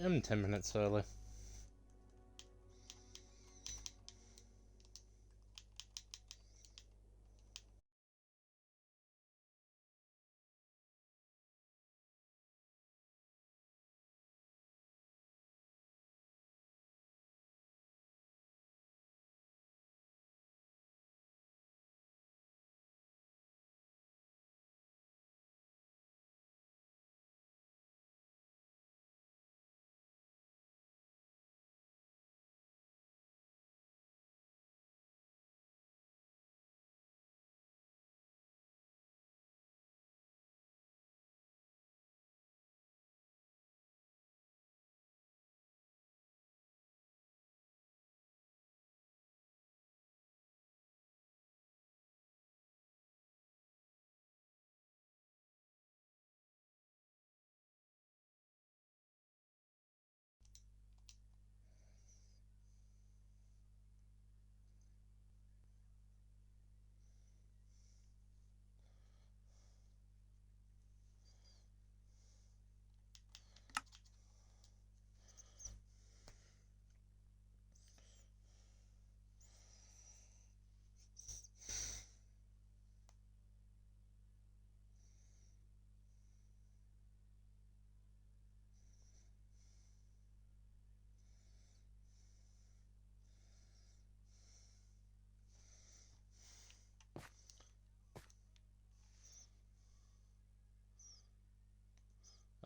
I'm 10 minutes early.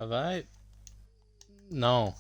Have I? No.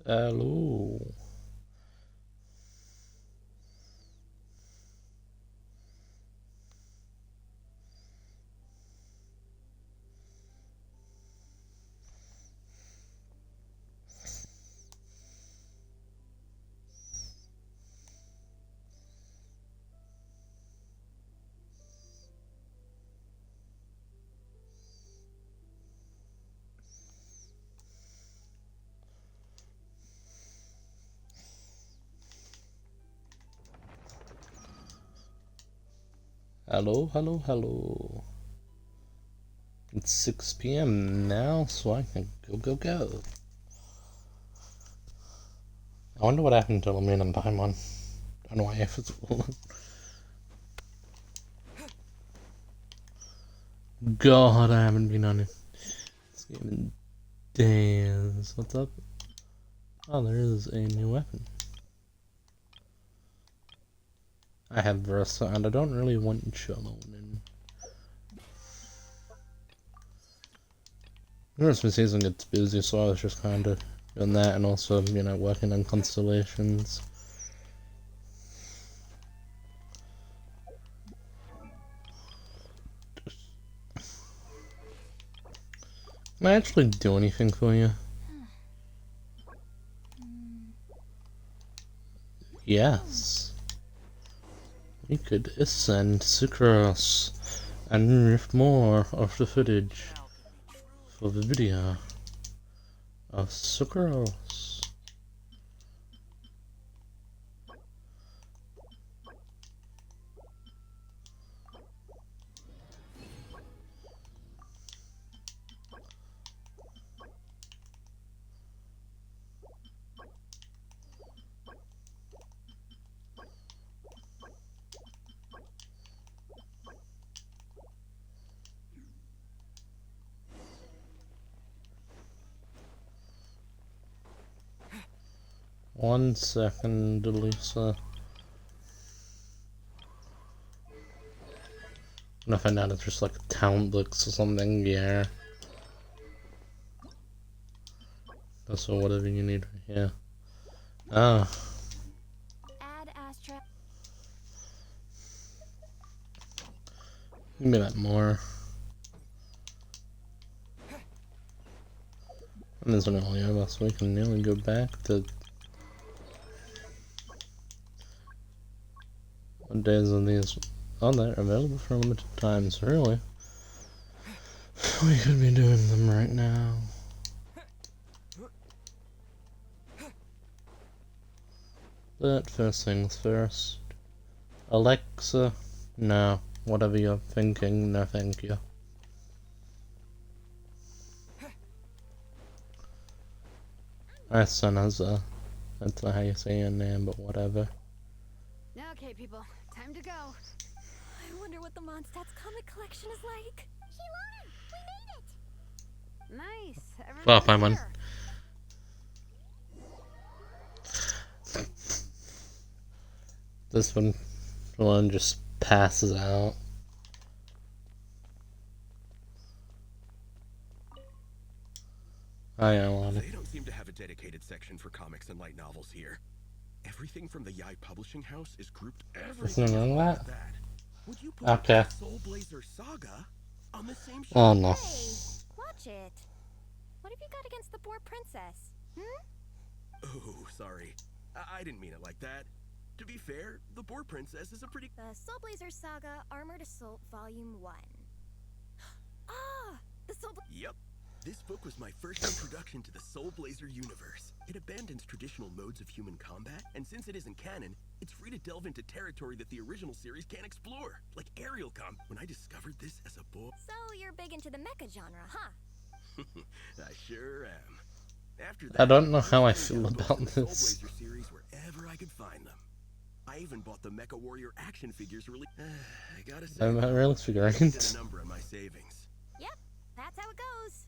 Hello. Hello, hello, hello. It's 6 p.m. now, so I can go. I wonder what happened to Lamine and Paimon. I don't know why efforts God, I haven't been on it. This game in days. What's up? Oh, there is a new weapon. I have Versa, and I don't really want Shalom. Christmas season gets busy, so I was just kind of doing that, and also, you know, working on constellations. Can I actually do anything for you? Yes. We could ascend Sucrose and riff more of the footage for the video of Sucrose. One second, Lisa. I'm gonna find out it's just like a town looks or something, yeah. That's whatever you need right here. Ah. Give me that more. And there's an only over, so we can nearly go back to... What days are these? Oh, they're available for limited times, really? We could be doing them right now. But first things first. Alexa, no. Whatever you're thinking, no thank you. Sanaza. That's not how you say your name, but whatever. Okay, people, time to go. I wonder what the Mondstadt's comic collection is like. She loaded! We made it! Nice. Well, Everyone's Paimon. here. This one just passes out. I want They don't seem to have a dedicated section for comics and light novels here. Everything from the Yai Publishing House is grouped everything wrong with like that? that. Would you put Okay. Soul Blazer Saga on the same shelf? Oh no. Hey, watch it. What have you got against the Boar Princess? Oh, sorry. I didn't mean it like that. To be fair, the Boar Princess is a pretty... The Soul Blazer Saga Armored Assault Volume 1. Ah! The Soul Yep. This book was my first introduction to the Soul Blazer universe. It abandons traditional modes of human combat, and since it isn't canon, it's free to delve into territory that the original series can't explore, like aerial combat. When I discovered this as a boy... So you're big into the mecha genre, huh? I sure am. After that, I don't know how I was feel books about in the Soul this. Blazer series wherever I could find them. I even bought the Mecha Warrior action figures released. I gotta say, I'm really I did figurines. a number on my savings. Yep, that's how it goes.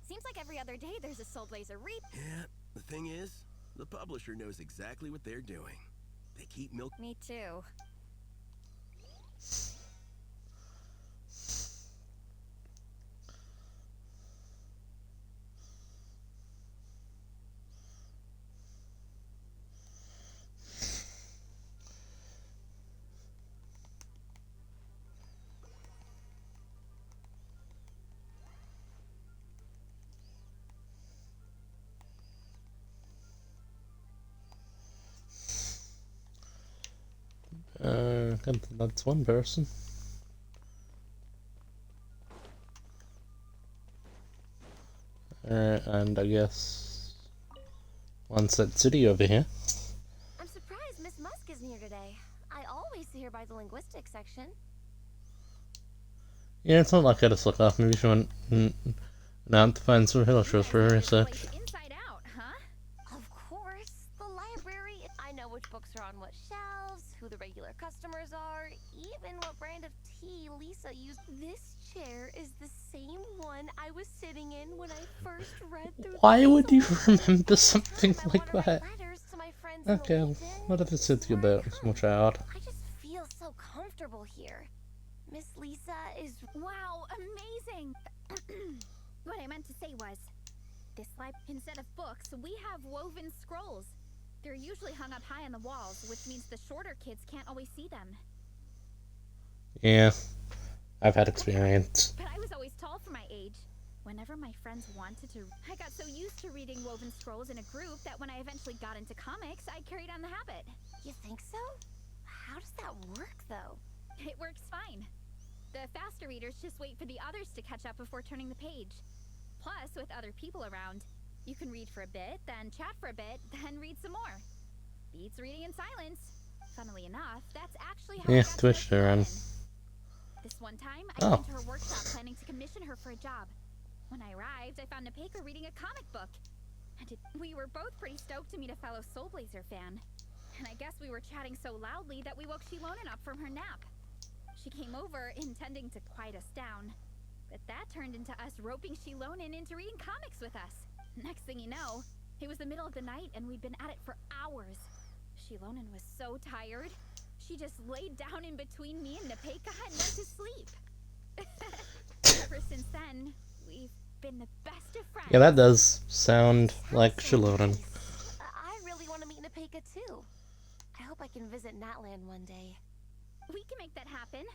Seems like every other day there's a Soul Blazer Yeah, the thing is, the publisher knows exactly what they're doing. They keep milk. Me too. Okay, that's one person. Alright, and I guess once that city over here. I'm surprised Miss Musk isn't here today. I always see her by the linguistics section. Yeah, it's not like I just look off. Maybe she went out to find some hill shows for her research. Inside out, huh? Of course, the library. I know which books are on what shelves, who the regular customers are, even what brand of tea Lisa used. This chair is the same one I was sitting in when I first read through. Why would you remember something like that? Okay, Okay, what if it's you about small child? I just feel so comfortable here. Miss Lisa is. Wow, amazing! What I meant to say was, instead of books, we have woven scrolls. They're usually hung up high on the walls, which means the shorter kids can't always see them. Yeah, I've had experience. But I was always tall for my age. Whenever my friends wanted to, I got so used to reading woven scrolls in a group that when I eventually got into comics, I carried on the habit. You think so? How does that work, though? It works fine. The faster readers just wait for the others to catch up before turning the page. Plus, with other people around, you can read for a bit, then chat for a bit, then read some more. Beats reading in silence. Funnily enough, that's actually how I Yeah, got to twitched know her on. Helen. This one time, I went to her workshop planning to commission her for a job. When I arrived, I found Nepeka reading a comic book. And we were both pretty stoked to meet a fellow Soul Blazer fan. And I guess we were chatting so loudly that we woke Shilonen up from her nap. She came over, intending to quiet us down. But that turned into us roping Shilonen into reading comics with us. Next thing you know, it was the middle of the night and we'd been at it for hours. Shilonen was so tired, she just laid down in between me and Nepeka and went to sleep. Ever since then, we've been the best of friends. Yeah, that does sound like Shilonen. I really want to meet Nepeka too. I hope I can visit Natland one day. We can make that happen.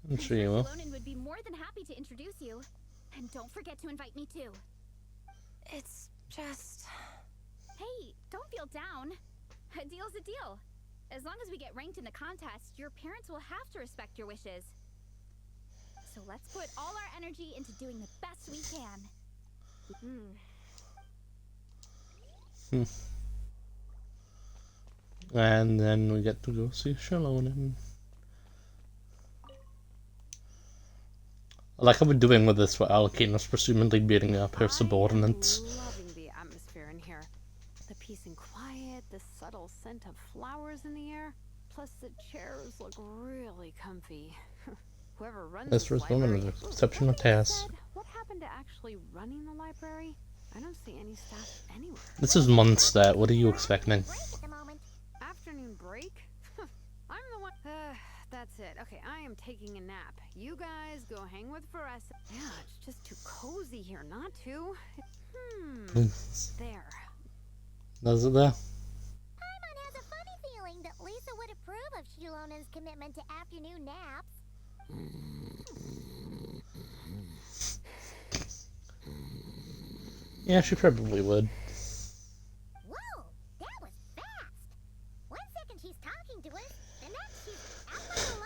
I'm sure you will. Shilonen would be more than happy to introduce you. And don't forget to invite me too. It's just... Hey, don't feel down. A deal's a deal. As long as we get ranked in the contest, your parents will have to respect your wishes. So let's put all our energy into doing the best we can. And then we get to go see Shilonen. Like how we're doing with this, we're allocating us presumably beating up her subordinates. I'm loving the atmosphere in here. The peace and quiet, the subtle scent of flowers in the air. Plus the chairs look really comfy. Whoever runs This was one of the exceptional tasks. What happened to actually running the library? I don't see any staff anywhere. This is Mondstadt, what are you expecting? Afternoon break? I'm the one. That's it. Okay, I am taking a nap. You guys go hang with Faressa. Yeah, it's just too cozy here not to. There. Does it there? Paimon has a funny feeling that Lisa would approve of Shilonen's commitment to afternoon naps. Yeah, she probably would. Whoa, that was fast. 1 second she's talking to us, the next she's out like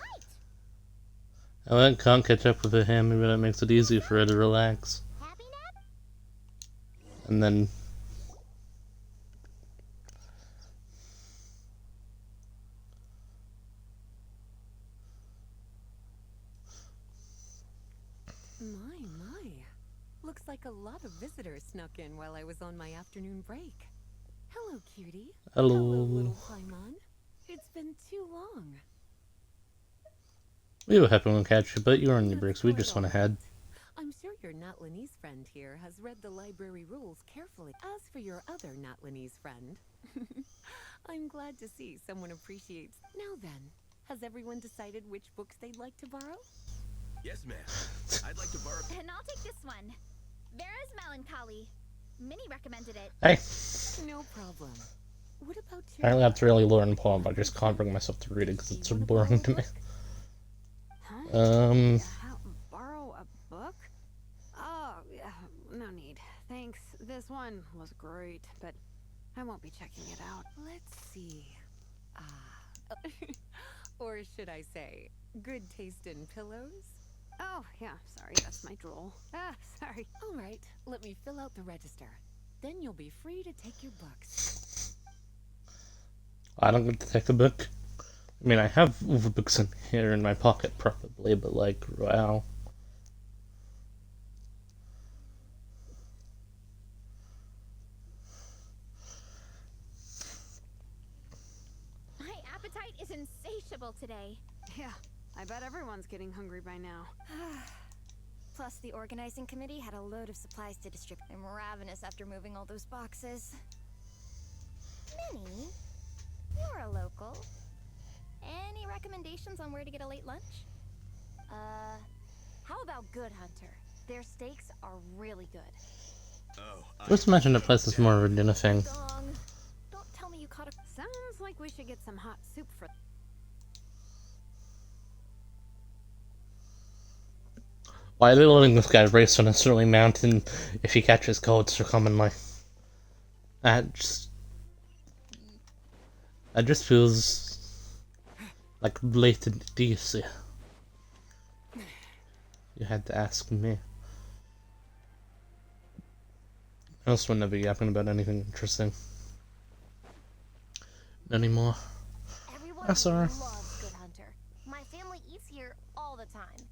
a light. I can't catch up with her here, maybe that makes it easier for her to relax. Happy nap? And then... My. Looks like a lot of visitors snuck in while I was on my afternoon break. Hello, cutie. Hello. Little Paimon. It's been too long. We were happy to catch you, but you were on your break, so we just went ahead. I'm sure your Natlanese friend here has read the library rules carefully. As for your other Natlanese friend, I'm glad to see someone appreciates. Now then, has everyone decided which books they'd like to borrow? Yes, ma'am. I'd like to borrow. And I'll take this one. Vera's Melancholy. Minnie recommended it. Hey! No problem. What about your... Apparently that's really learn poem, but I just can't bring myself to read it because it's so boring to me. Huh? Borrow a book? Oh, yeah, no need. Thanks. This one was great, but I won't be checking it out. Let's see. Or should I say, good taste in pillows? Oh, yeah, sorry, that's my drool. Ah, sorry. All right, let me fill out the register. Then you'll be free to take your books. I don't get to take a book. I mean, I have all the books in here in my pocket, probably, but like, wow. My appetite is insatiable today. Yeah, I bet everyone's getting hungry by now. Plus, the organizing committee had a load of supplies to distribute. I'm ravenous after moving all those boxes. Minnie, you're a local. Any recommendations on where to get a late lunch? How about Good Hunter? Their steaks are really good. Oh, Just imagine the place is more of a dinner thing. Dong. Don't tell me you caught a... Sounds like we should get some hot soup for... Why are they letting this guy race on a snowy mountain if he catches cold so commonly? That just feels like blatant idiocy. You had to ask me. I also would never yapping about anything interesting anymore. Everyone That's alright. loves Good Hunter. My family eats here all the time.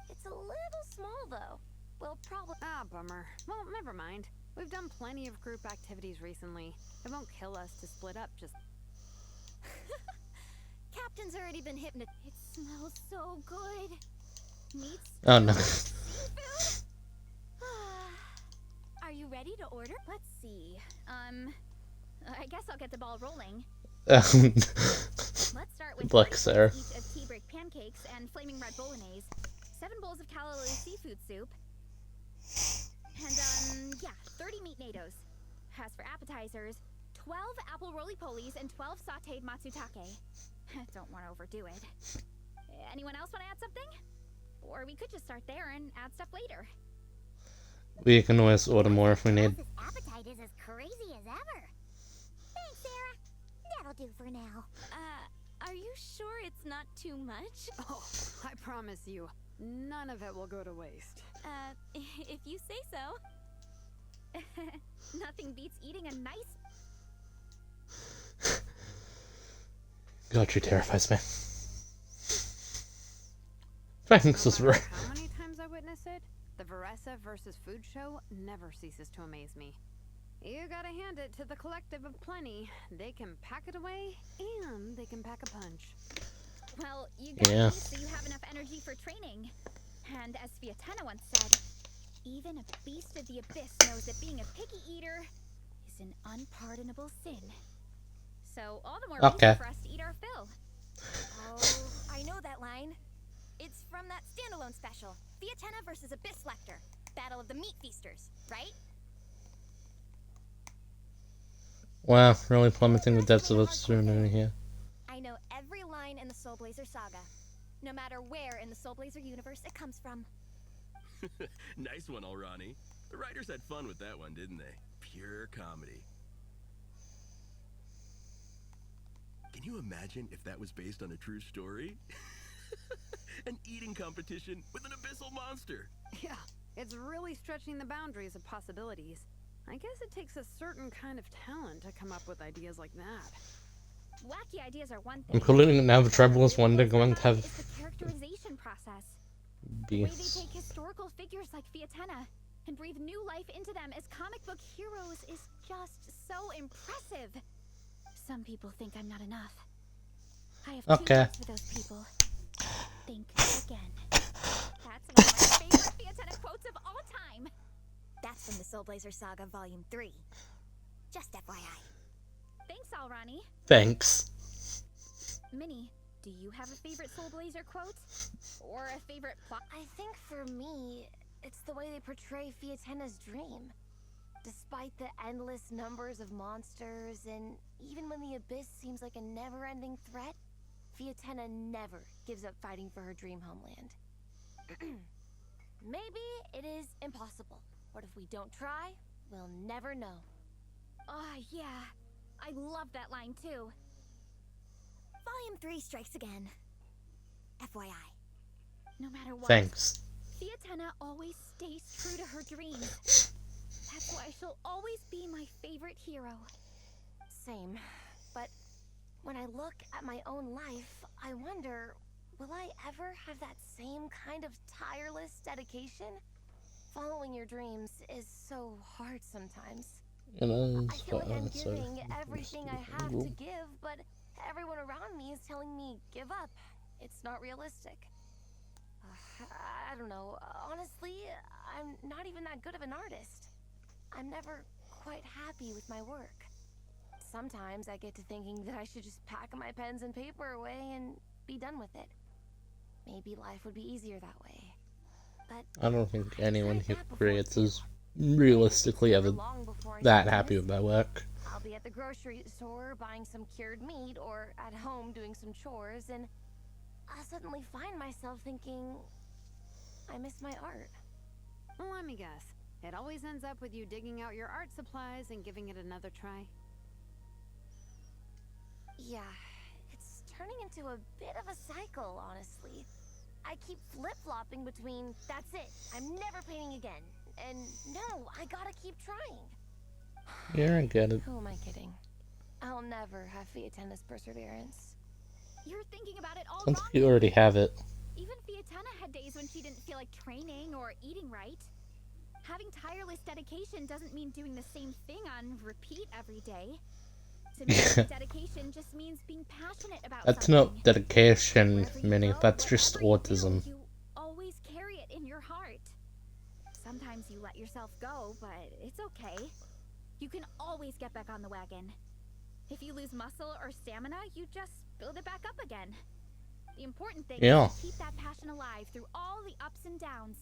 It's a little small, though. Well, probably... Ah, bummer. Well, never mind. We've done plenty of group activities recently. It won't kill us to split up, just... Captain's already been hypnotized. It smells so good. Meat Oh no. seafood? Are you ready to order? Let's see. I guess I'll get the ball rolling. Let's start with Look, 40 Sarah. each of tea break pancakes and flaming red bolognese, 7 bowls of Collei seafood soup, and yeah, 30 meat natos. As for appetizers, 12 apple roly-polies and 12 sautéed matsutake. Don't want to overdo it. Anyone else want to add something? Or we could just start there and add stuff later. We can always order more if we need. This appetite is as crazy as ever. Thanks, Sarah. That'll do for now. Are you sure it's not too much? Oh, I promise you, none of it will go to waste. If you say so. Nothing beats eating a nice... God, she terrifies me. Thanks, No is matter right. how many times I witness it, the Varessa versus Food show never ceases to amaze me. You gotta hand it to the collective of plenty. They can pack it away, and they can pack a punch. Well, you got Yeah. these so you have enough energy for training. And as Vietena once said, even a beast of the abyss knows that being a picky eater is an unpardonable sin. So all the more Okay. reason for us to eat our fill. Oh, I know that line. It's from that standalone special. Vietena versus Abyss Lecter. Battle of the Meat Feasters, right? Wow, really plummeting the depths of absurdity here. I know every line in the Soul Blazer saga. No matter where in the Soul Blazer universe it comes from. Nice one, Alrani. The writers had fun with that one, didn't they? Pure comedy. Can you imagine if that was based on a true story? An eating competition with an abyssal monster. Yeah, it's really stretching the boundaries of possibilities. I guess it takes a certain kind of talent to come up with ideas like that. Wacky ideas are one thing. Including now the trouble is one day What going to have is the characterization process. The be. way they take historical figures like Vietena and breathe new life into them as comic book heroes is just so impressive. Some people think I'm not enough. I have 2 Okay. words for those people. Think again. That's one of my favorite Vietena quotes of all time. That's from the Soul Blazer Saga Volume 3. Just FYI. Thanks, Alrani. Thanks. Minnie, do you have a favorite Soul Blazer quote? Or a favorite plot? I think for me, it's the way they portray Viatena's dream. Despite the endless numbers of monsters, and even when the Abyss seems like a never-ending threat, Vietena never gives up fighting for her dream homeland. Maybe it is impossible, but if we don't try, we'll never know. Oh, yeah. I love that line, too. Volume 3 strikes again. FYI. No matter what, Thanks. Fiatena always stays true to her dreams. That's why she'll always be my favorite hero. Same. But when I look at my own life, I wonder, will I ever have that same kind of tireless dedication? Following your dreams is so hard sometimes. It is, I feel like I'm so giving everything I have to give, but everyone around me is telling me, give up. It's not realistic. I don't know. Honestly, I'm not even that good of an artist. I'm never quite happy with my work. Sometimes I get to thinking that I should just pack my pens and paper away and be done with it. Maybe life would be easier that way. But I don't think anyone I've who tried that before, creates too. is realistically ever Long before I that start happy this, with their work. I'll be at the grocery store buying some cured meat or at home doing some chores, and I'll suddenly find myself thinking, I miss my art. Well, let me guess. It always ends up with you digging out your art supplies and giving it another try. Yeah, it's turning into a bit of a cycle, honestly. I keep flip-flopping between, that's it, I'm never painting again, and no, I gotta keep trying. Yeah, I get it. Who am I kidding? I'll never have Fiatena's perseverance. You're thinking about it all Sounds wrong. like you already have it. Even Fiatena had days when she didn't feel like training or eating right. Having tireless dedication doesn't mean doing the same thing on repeat every day. To me, dedication just means being passionate about That's something. not dedication, Wherever you Minnie. go, That's just whatever you autism. do, you always carry it in your heart. Sometimes you let yourself go, but it's okay. You can always get back on the wagon. If you lose muscle or stamina, you just build it back up again. The important thing is to keep that passion alive through all the ups and downs.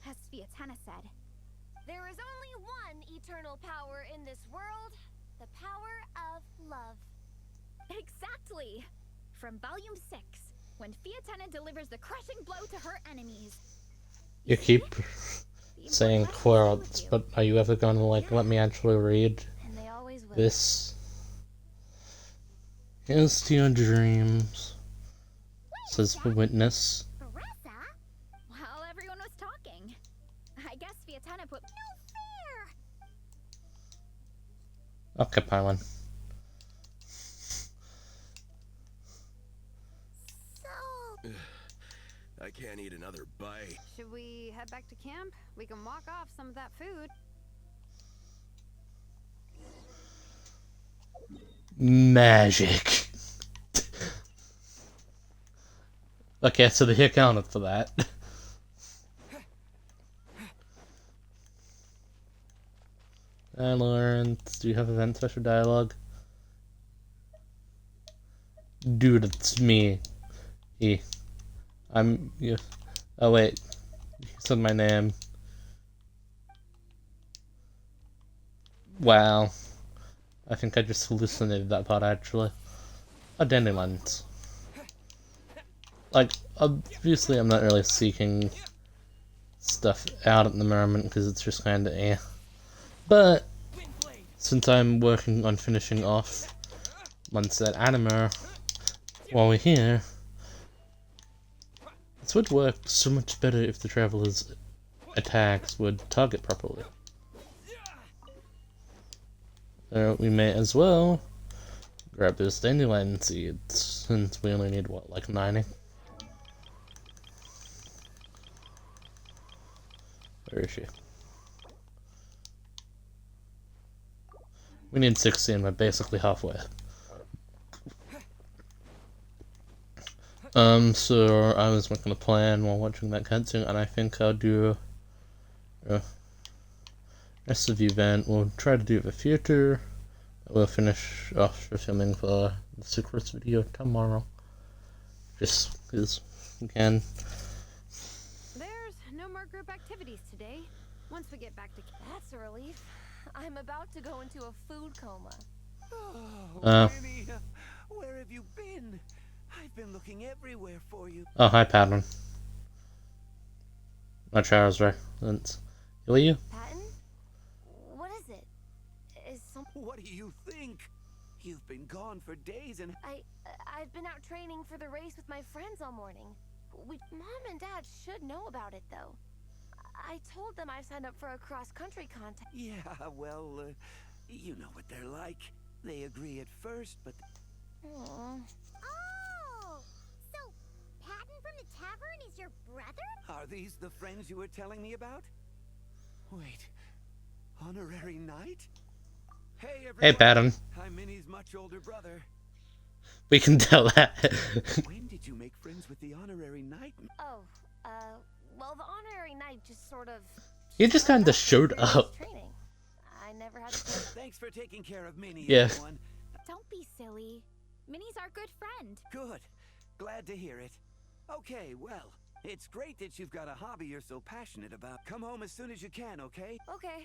As Fiatena said, There is only one eternal power in this world, the power of love. exactly. From Volume 6, when Fiatena delivers the crushing blow to her enemies. You keep The saying important lesson quotes, is with but are you ever going to, like, let me actually read And they always will. this? Here's to your dreams, says the witness. Beressa? While everyone was talking, I guess Fiatena put No fair! Okay, Pylon. So... I can't eat another bite. Should we head back to camp? We can walk off some of that food. Magic. Okay, so they accounted for that. Lawrence, do you have event special dialogue? Dude, it's me. I'm you. Oh wait, you said my name. Wow, I think I just hallucinated that part actually. Oh, dandelions. Like, obviously I'm not really seeking stuff out at the moment because it's just kinda eh. But, since I'm working on finishing off Monster Anime while we're here, this would work so much better if the Traveler's attacks would target properly. We may as well grab those dandelion seeds, since we only need, what, like 90? Where is she? We need 60 and we're basically halfway. So I was making a plan while watching that cutscene, and I think I'll do rest of the event. We'll try to do the theater. We'll finish off the filming for the Secrets video tomorrow. Just because we can. There's no more group activities today. Once we get back to camp. That's a relief. I'm about to go into a food coma. Oh, Winnie, where have you been? I've been looking everywhere for you. Oh, hi, Patton. My Charles reference. Who are you? Patton? What is it? Is some... What do you think? You've been gone for days and... I've been out training for the race with my friends all morning. Mom and Dad should know about it, though. I told them I signed up for a cross-country contest. Yeah, well, you know what they're like. They agree at first, but... Aww. Oh! So, Patton from the tavern is your brother? Are these the friends you were telling me about? Wait, honorary knight? Hey, everyone. Hey, Patton. I'm Minnie's much older brother. We can tell that. When did you make friends with the honorary knight? Oh, well, the honorary knight just sort of... He just kinda showed up. Training. I never had to... Thanks for taking care of Minnie, Yeah. everyone. Don't be silly. Minnie's our good friend. Good. Glad to hear it. Okay, well, it's great that you've got a hobby you're so passionate about. Come home as soon as you can, okay? Okay.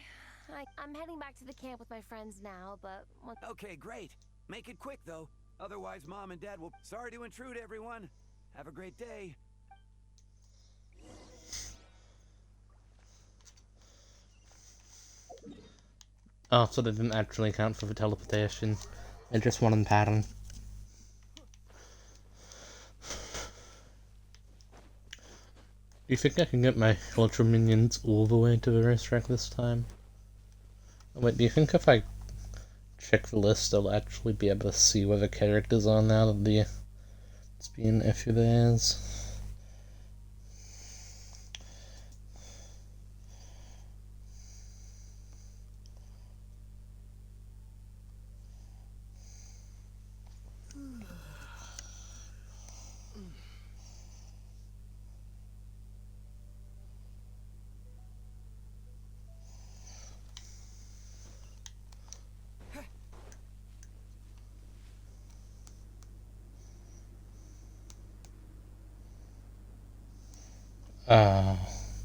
I'm heading back to the camp with my friends now, but... Okay, great. Make it quick, though. Otherwise, Mom and Dad will... Sorry to intrude, everyone. Have a great day. Oh, so they didn't actually account for the teleportation. They just wanted Patton. Do you think I can get my Ultra Minions all the way to the racetrack this time? Oh, wait, do you think if I check the list, I'll actually be able to see where the characters are now that the it's being issued as?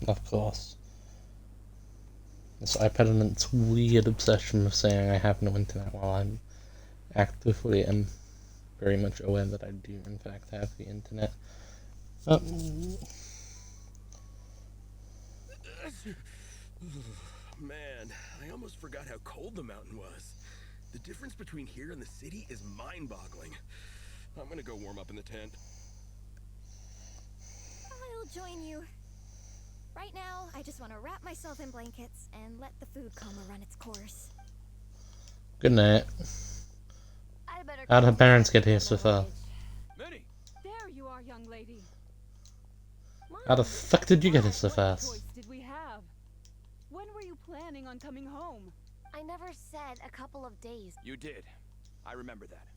Of course. This iPad and its weird obsession of saying I have no internet while I'm actively am very much aware that I do in fact have the internet. Man, I almost forgot how cold the mountain was. The difference between here and the city is mind-boggling. I'm gonna go warm up in the tent. I'll join you. Right now, I just want to wrap myself in blankets and let the food coma run its course. Good night. I better... How'd her parents get here so far? Minnie! There you are, young lady. How the fuck did you get here so What fast? choice did we have? When were you planning on coming home? I never said a couple of days. You did. I remember that.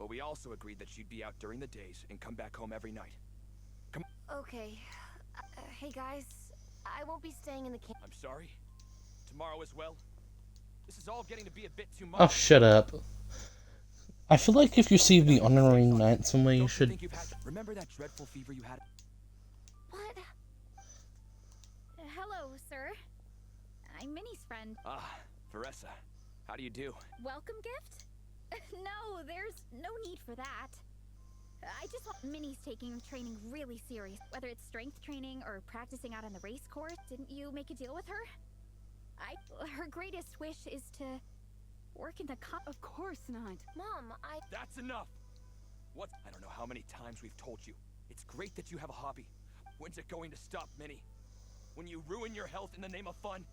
But we also agreed that she'd be out during the days and come back home every night. Okay. Hey guys, I won't be staying in the camp. I'm sorry. Tomorrow as well. This is all getting to be a bit too much. Oh, shut up. I feel like if you see the honorary knight somewhere, you Don't should... think you've had... Remember that dreadful fever you had? What? Hello, sir. I'm Minnie's friend. Ah, Veressa. How do you do? Welcome gift? No, there's no need for that. I just want Minnie's taking training really serious. Whether it's strength training or practicing out on the race course, didn't you make a deal with her? Her greatest wish is to work in the Of course not. Mom, That's enough! What? I don't know how many times we've told you. It's great that you have a hobby. When's it going to stop, Minnie? When you ruin your health in the name of fun?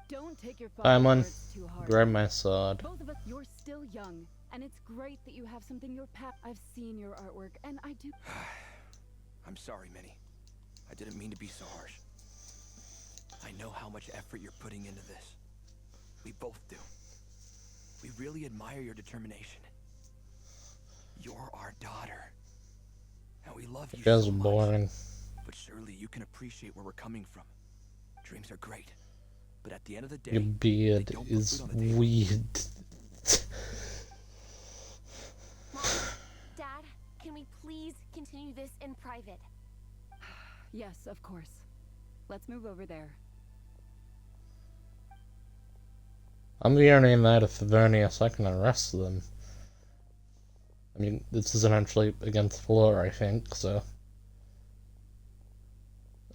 Don't take your Paimon, words too hard. grab my sword. Both of us, you're still young, and it's great that you have something you're I've seen your artwork, and I do. I'm sorry, Minnie. I didn't mean to be so harsh. I know how much effort you're putting into this. We both do. We really admire your determination. You're our daughter. And we love you You guys so are much. boring. But surely you can appreciate where we're coming from. Dreams are great. But at the end of the day, Your beard they don't put is food on the table. weird. Mom, Dad, can we please continue this in private? Yes, of course. Let's move over there. I'm the only knight of Favernia, so I can arrest them. I mean, this isn't actually against the law, I think, so...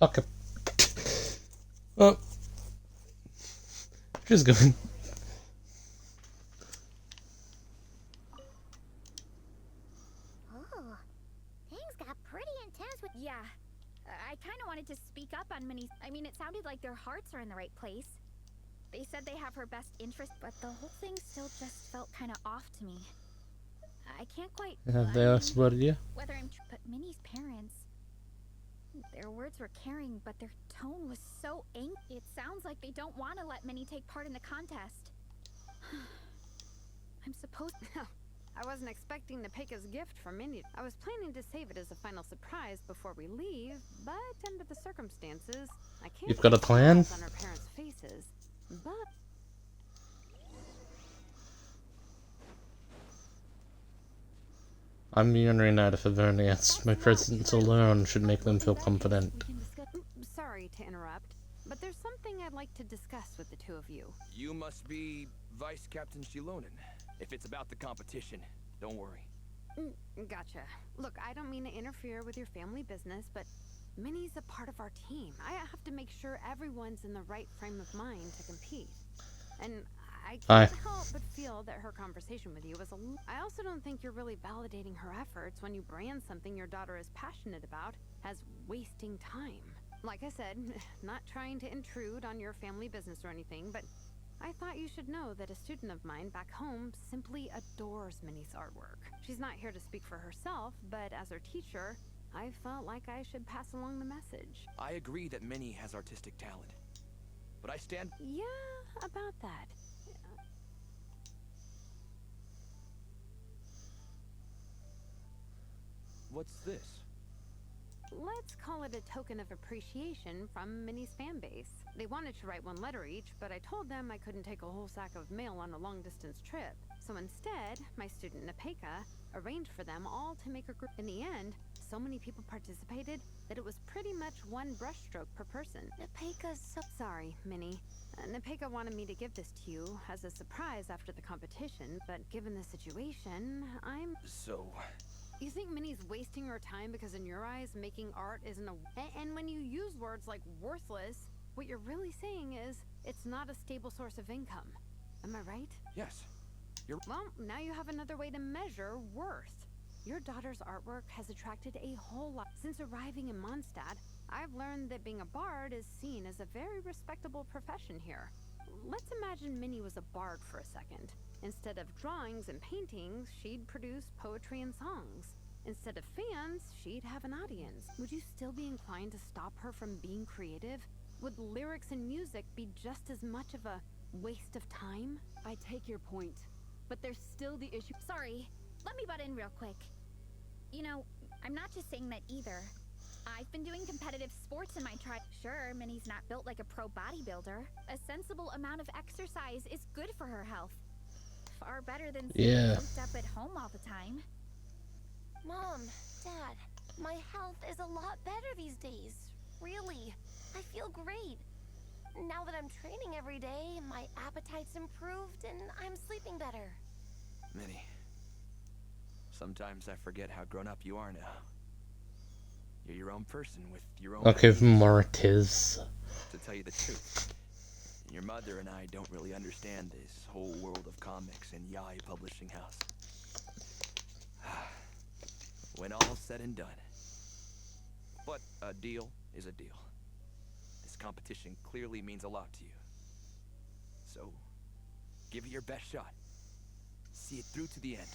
Okay. Well... She's going. right place. They said they have her best interest, but the whole thing still just felt kind of off to me. I can't quite. Have they asked about you? Whether but Minnie's parents. Their words were caring, but their tone was so angry. It sounds like they don't want to let Minnie take part in the contest. I'm supposed. I wasn't expecting Nepeka's gift from Minnie. I was planning to save it as a final surprise before we leave, but under the circumstances, I can't. You've got a plan? On our parents' faces, but. I'm wondering out if Avernius, my presence alone should make them feel confident. Sorry to interrupt, but there's something I'd like to discuss with the two of you. You must be Vice Captain Shilonen. If it's about the competition, don't worry. Gotcha. Look, I don't mean to interfere with your family business, but Minnie's a part of our team. I have to make sure everyone's in the right frame of mind to compete. And I can't help but feel that her conversation with you was I also don't think you're really validating her efforts when you brand something your daughter is passionate about as wasting time. Like I said, not trying to intrude on your family business or anything, but I thought you should know that a student of mine back home simply adores Minnie's artwork. She's not here to speak for herself, but as her teacher, I felt like I should pass along the message. I agree that Minnie has artistic talent, but I stand... Yeah, about that. What's this? Let's call it a token of appreciation from Minnie's fan base. They wanted to write one letter each, but I told them I couldn't take a whole sack of mail on a long-distance trip. So instead, my student Nepeka arranged for them all to make a group. In the end, so many people participated that it was pretty much one brushstroke per person. Nepeka's so... Sorry, Minnie. Nepeka wanted me to give this to you as a surprise after the competition, but given the situation, I'm... So... You think Minnie's wasting her time because in your eyes, making art isn't a... And when you use words like worthless, what you're really saying is, it's not a stable source of income. Am I right? Yes. Well, now you have another way to measure worth. Your daughter's artwork has attracted a whole lot. Since arriving in Mondstadt, I've learned that being a bard is seen as a very respectable profession here. Let's imagine Minnie was a bard for a second. Instead of drawings and paintings, she'd produce poetry and songs. Instead of fans, she'd have an audience. Would you still be inclined to stop her from being creative? Would lyrics and music be just as much of a waste of time? I take your point, but there's still the issue. Sorry, let me butt in real quick. You know, I'm not just saying that either. I've been doing competitive sports in my tribe. Sure, Minnie's not built like a pro bodybuilder. A sensible amount of exercise is good for her health. Far better than staying cooped up at home all the time. Mom, Dad, my health is a lot better these days. Really, I feel great. Now that I'm training every day, my appetite's improved and I'm sleeping better. Minnie, sometimes I forget how grown up you are now. You're your own person with your own... Okay, Martiz. To tell you the truth, your mother and I don't really understand this whole world of comics and Yai Publishing House. When all's said and done. But a deal is a deal. This competition clearly means a lot to you. So, give it your best shot. See it through to the end.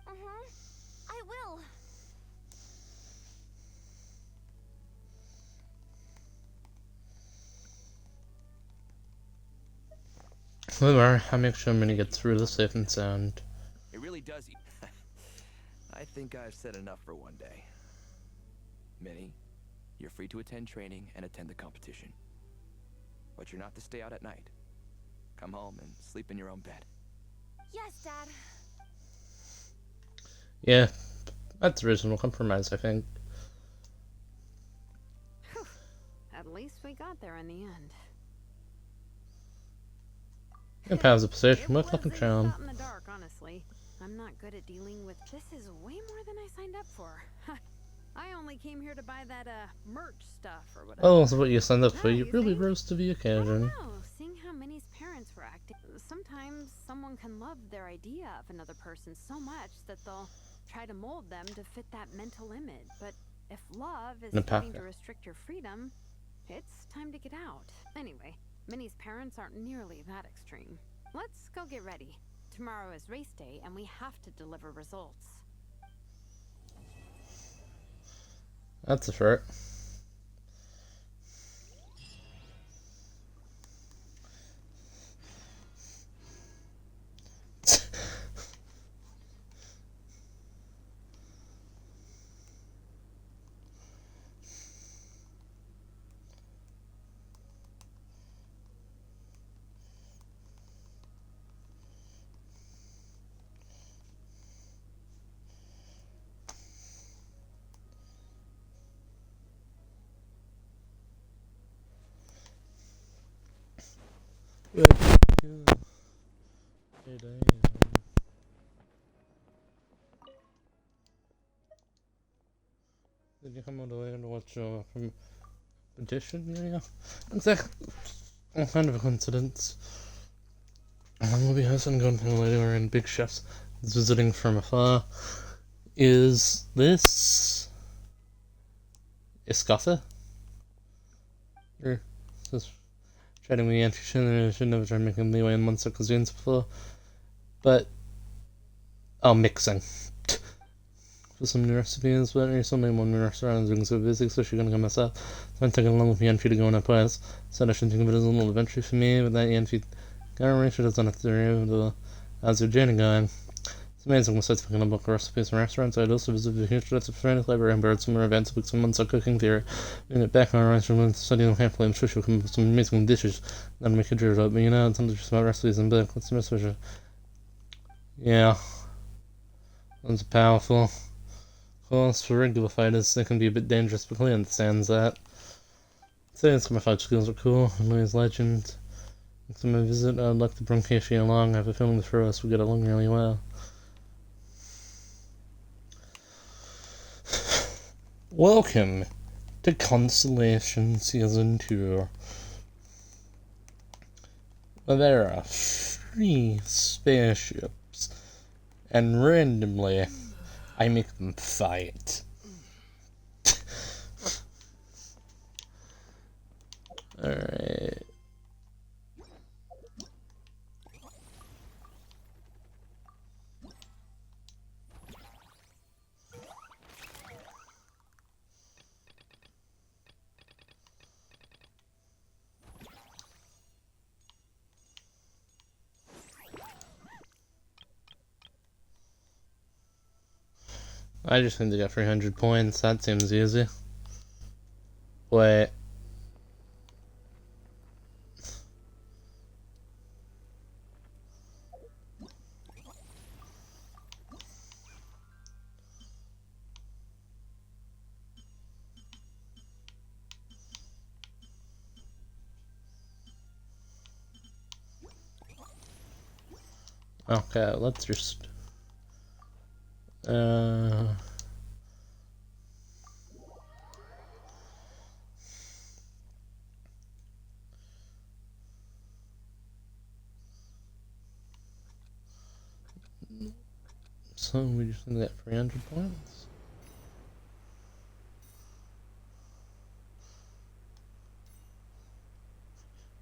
I will. Whatever, I'll make sure Minnie gets through this safe and sound. It really does. I think I've said enough for one day. Minnie, you're free to attend training and attend the competition. But you're not to stay out at night. Come home and sleep in your own bed. Yes, Dad. Yeah, that's a reasonable compromise, I think. Whew. At least we got there in the end. Your powers of persuasion work like a charm. In the dark, honestly. I'm not good at dealing with... This is way more than I signed up for. I only came here to buy that, merch stuff or whatever. Oh, so what you signed up for, you really rose to the occasion. I don't know, seeing how Minnie's parents were acting... Sometimes someone can love their idea of another person so much that they'll try to mold them to fit that mental image. But if love is starting to restrict your freedom, it's time to get out. Anyway, Minnie's parents aren't nearly that extreme. Let's go get ready. Tomorrow is race day, and we have to deliver results. That's a shirt. Did you come all the way to watch your competition? Yeah. It's kind of a coincidence. We'll be hosting going to the lady wearing big chefs is visiting from afar. Is this Iskatha? Or just trying to be anti should never try making leeway in monster cuisines before. But mixing. For some new recipes, but recently one new restaurant is being so busy, so she's gonna go myself. So I'm taking along with Yanfi to go on a place. Said I should think of it as a little adventure for me, but that Yanfi got arranged doesn't have to do as your journey going. It's amazing besides picking up local recipes from restaurants, I'd also visit the huge lots of friendly library and bird summer events, books and months of cooking theory. Bring it back on our rice room, studying carefully, I'm sure she'll come up with some amazing dishes that'll make you dream up, but it's not just about recipes and books. What's the best wishes? Yeah. That's powerful. Of course, for regular fighters, they can be a bit dangerous, but Collei understands that. Saying my fight skills are cool, and Louis legend. Next time I visit, I'd like to bring Keishi along. I have a feeling the three of us will get along really well. Welcome to Constellation Season 2. Where there are 3 spaceships, and randomly, I make them fight. Alright. I just need to get 300 points, that seems easy. Wait. Okay, let's just... So we just need that 300 points.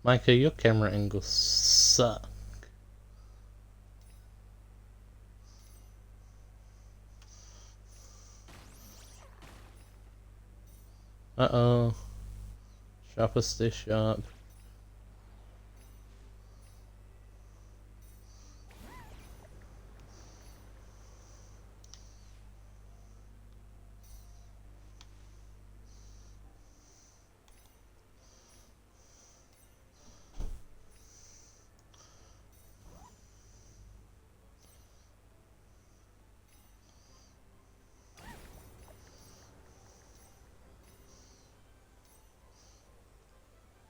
Micah, your camera angles suck. Uh-oh. Sharpest stay sharp.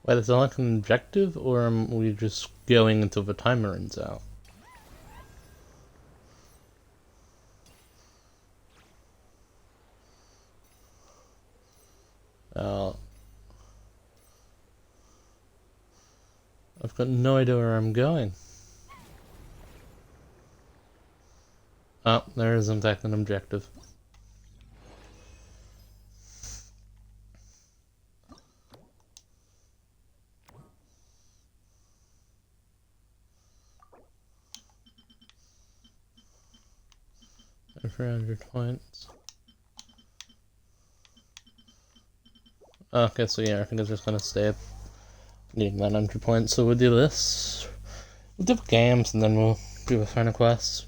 Wait, is that like an objective, or are we just going until the timer runs out? I've got no idea where I'm going. Oh, there is in fact an objective. Every 100 points. Okay, so yeah, I think it's just gonna stay at needing that 100 points. So we'll do this. We'll do the games and then we'll do the final quest.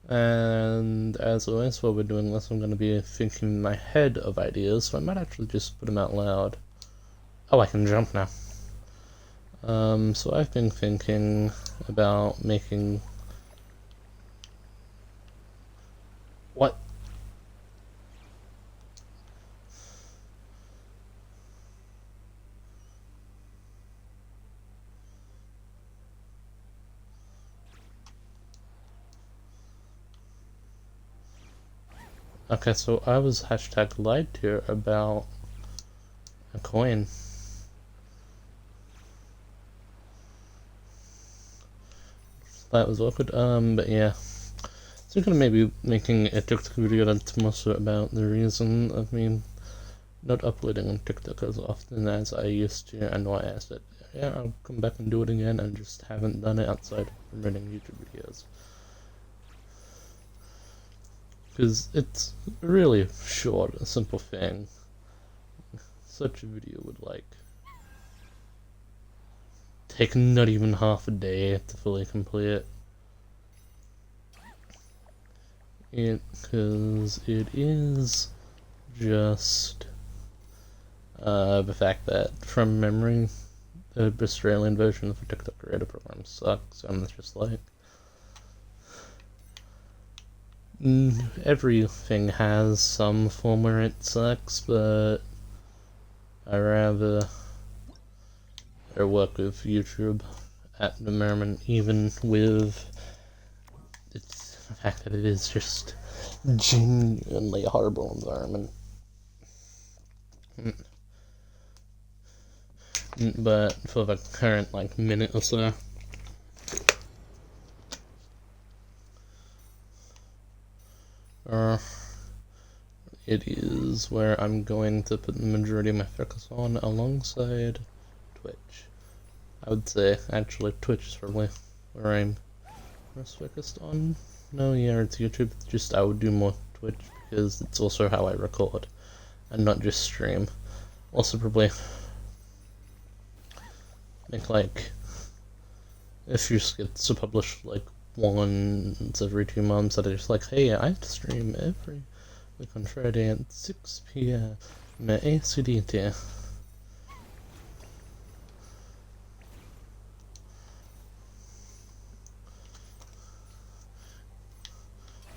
And as always, while we're doing this, I'm going to be thinking in my head of ideas, so I might actually just put them out loud. Oh, I can jump now. So I've been thinking about making... What? Okay, so I was hashtag lied to about a coin. That was awkward, but yeah. So I'm gonna maybe making a TikTok video that's mostly about the reason of me not uploading on TikTok as often as I used to, and why I said, yeah, I'll come back and do it again, and just haven't done it outside of running YouTube videos. Because it's a really short, a simple thing. Such a video would like take not even half a day to fully complete. Because it is just the fact that from memory the Australian version of the TikTok creator program sucks, and it's just like everything has some form where it sucks, but I rather work with YouTube at the moment, even with the fact that it is just genuinely a horrible environment. But for the current like minute or so, it is where I'm going to put the majority of my focus on, alongside Twitch. I would say, actually, Twitch is probably where I'm most focused on. No, yeah, it's YouTube, just I would do more Twitch, because it's also how I record, and not just stream. Also probably make like a few skits to publish like once every 2 months that are just like, hey, I stream every week on Friday at 6 PM at ACDT.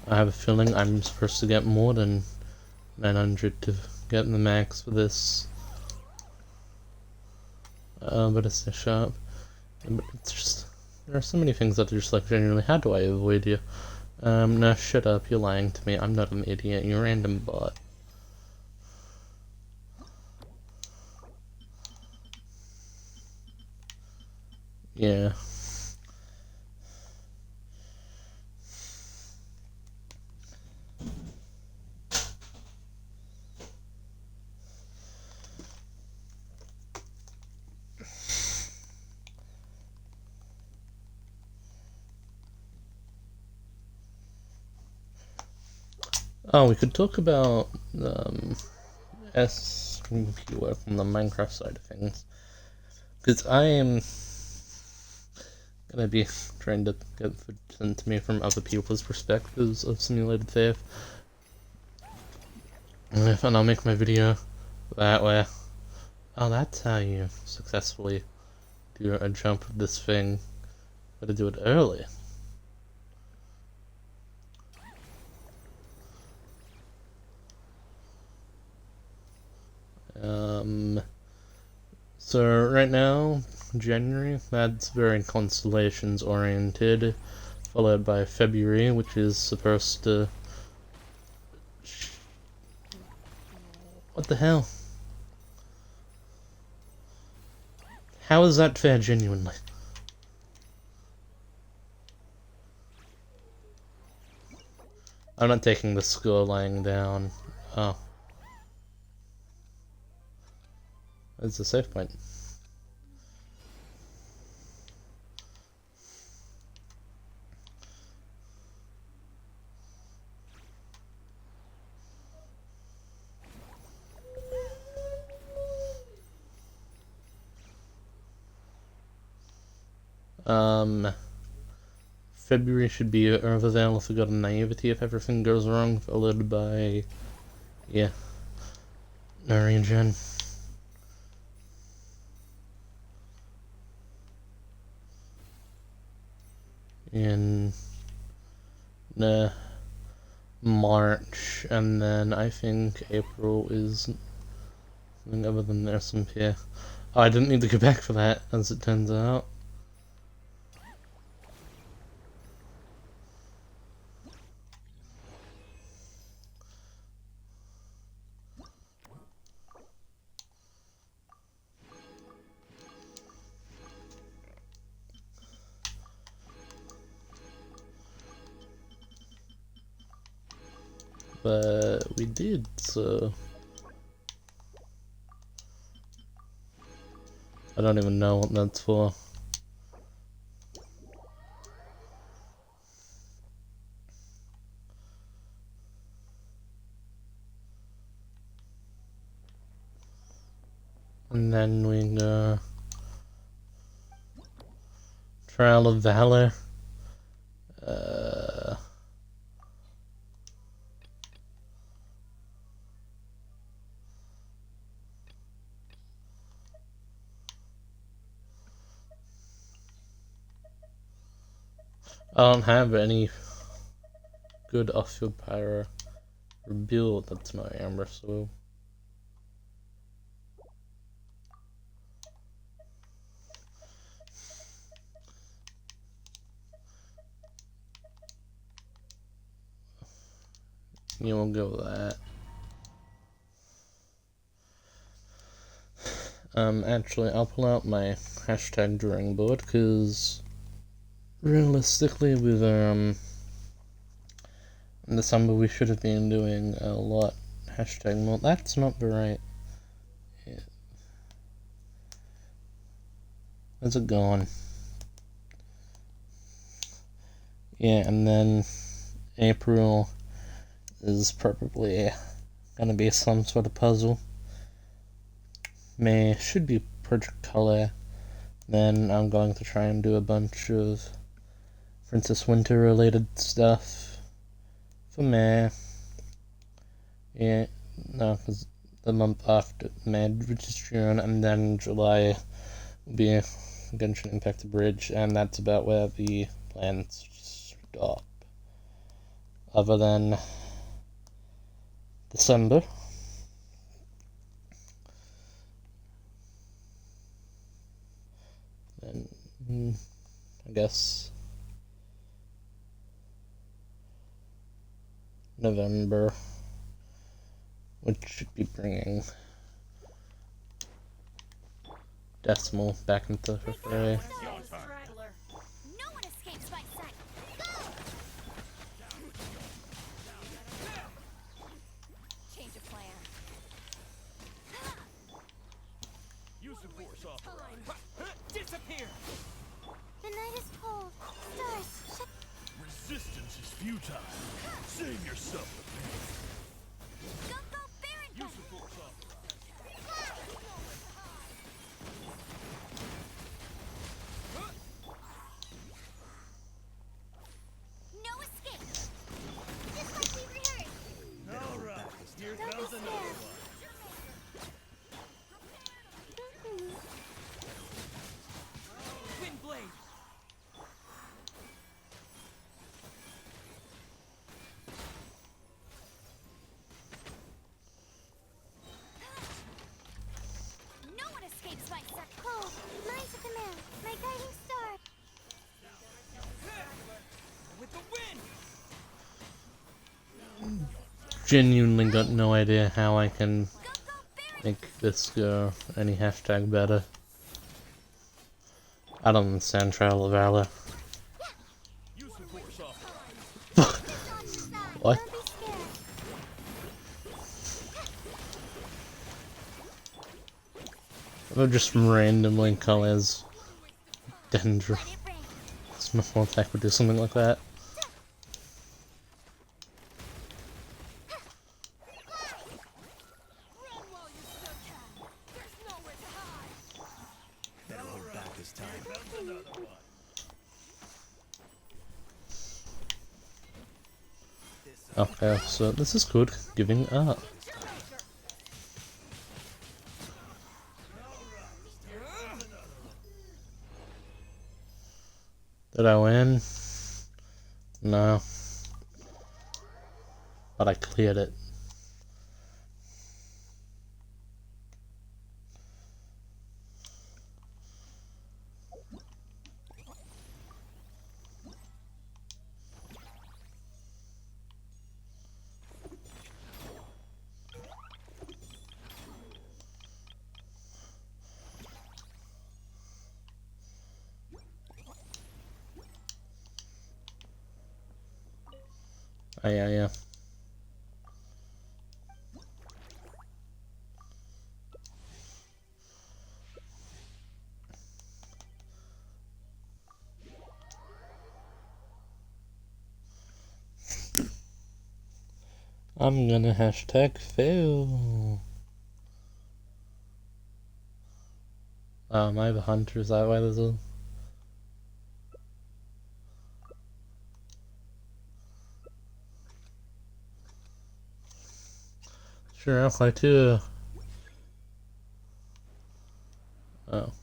I have a feeling I'm supposed to get more than 900 to get the max for this. But it's a shop. But it's just, there are so many things that are just like, genuinely, how do I avoid you? No, shut up, you're lying to me, I'm not an idiot, you're a random bot. Yeah. Oh, we could talk about SMP work from the Minecraft side of things, because I am gonna be trying to get food sent to me from other people's perspectives of simulated theft, and I'll make my video that way. Oh, that's how you successfully do a jump of this thing. Gotta do it early. So right now, January, that's very constellations oriented, followed by February, which is supposed to... What the hell? How is that fair, genuinely? I'm not taking the score lying down. Oh. It's a save point. February should be over there if we got a naivety if everything goes wrong, followed by, yeah, Norwegian. In March, and then I think April is something other than SMP. Oh, I didn't need to go back for that, as it turns out. But we did, so I don't even know what that's for. And then we go Trial of Valor. I don't have any good off-field pyro rebuild. That's my amber, so you won't go with that. Actually, I'll pull out my hashtag drawing board, because realistically, with in December we should have been doing a lot hashtag more. That's not the right. Yeah. Where's it gone? Yeah, and then April is probably gonna be some sort of puzzle. May should be Project Collei. Then I'm going to try and do a bunch of Princess Winter related stuff for May. Yeah, no, because the month after May, which is June, and then July will be Genshin Impact Bridge, and that's about where the plans stop. Other than December. And I guess November, which should be bringing Decimal back into the fray. No one escapes my sight. Go! Change of plan. Use the force off. Disappear! The night is cold. Stars, shut. Resistance is futile. Save yourself the pain. Go, go, Baron! Use the force off. No escape! Just like we rehearsed. All right, here Don't comes despair. another one. Wind blade! No one escapes my sight. Cold, lines of the moon, my guiding star. With the wind! Genuinely got no idea how I can Go, go, Baron! make this go any hashtag better. I don't understand Trial of Valor. Use the force off. It's on your side. What? Don't be scared. Or just randomly colors Dendro. Let it rain. Smith attack would do something like that. Run while you still can. There's nowhere to hide. Better hold back this time. Okay, so this is good. Giving up. Did I win? No. But I cleared it. Oh, yeah. I'm gonna hashtag fail. Am I the hunter? Is that why there's a... Sure, I'll play too. Oh.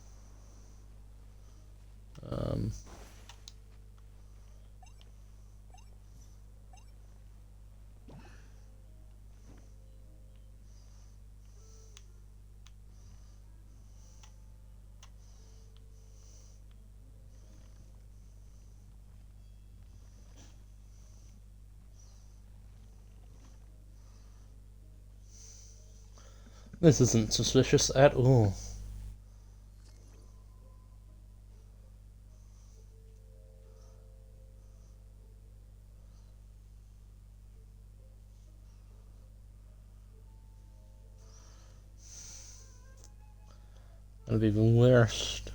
This isn't suspicious at all. That'd be the worst.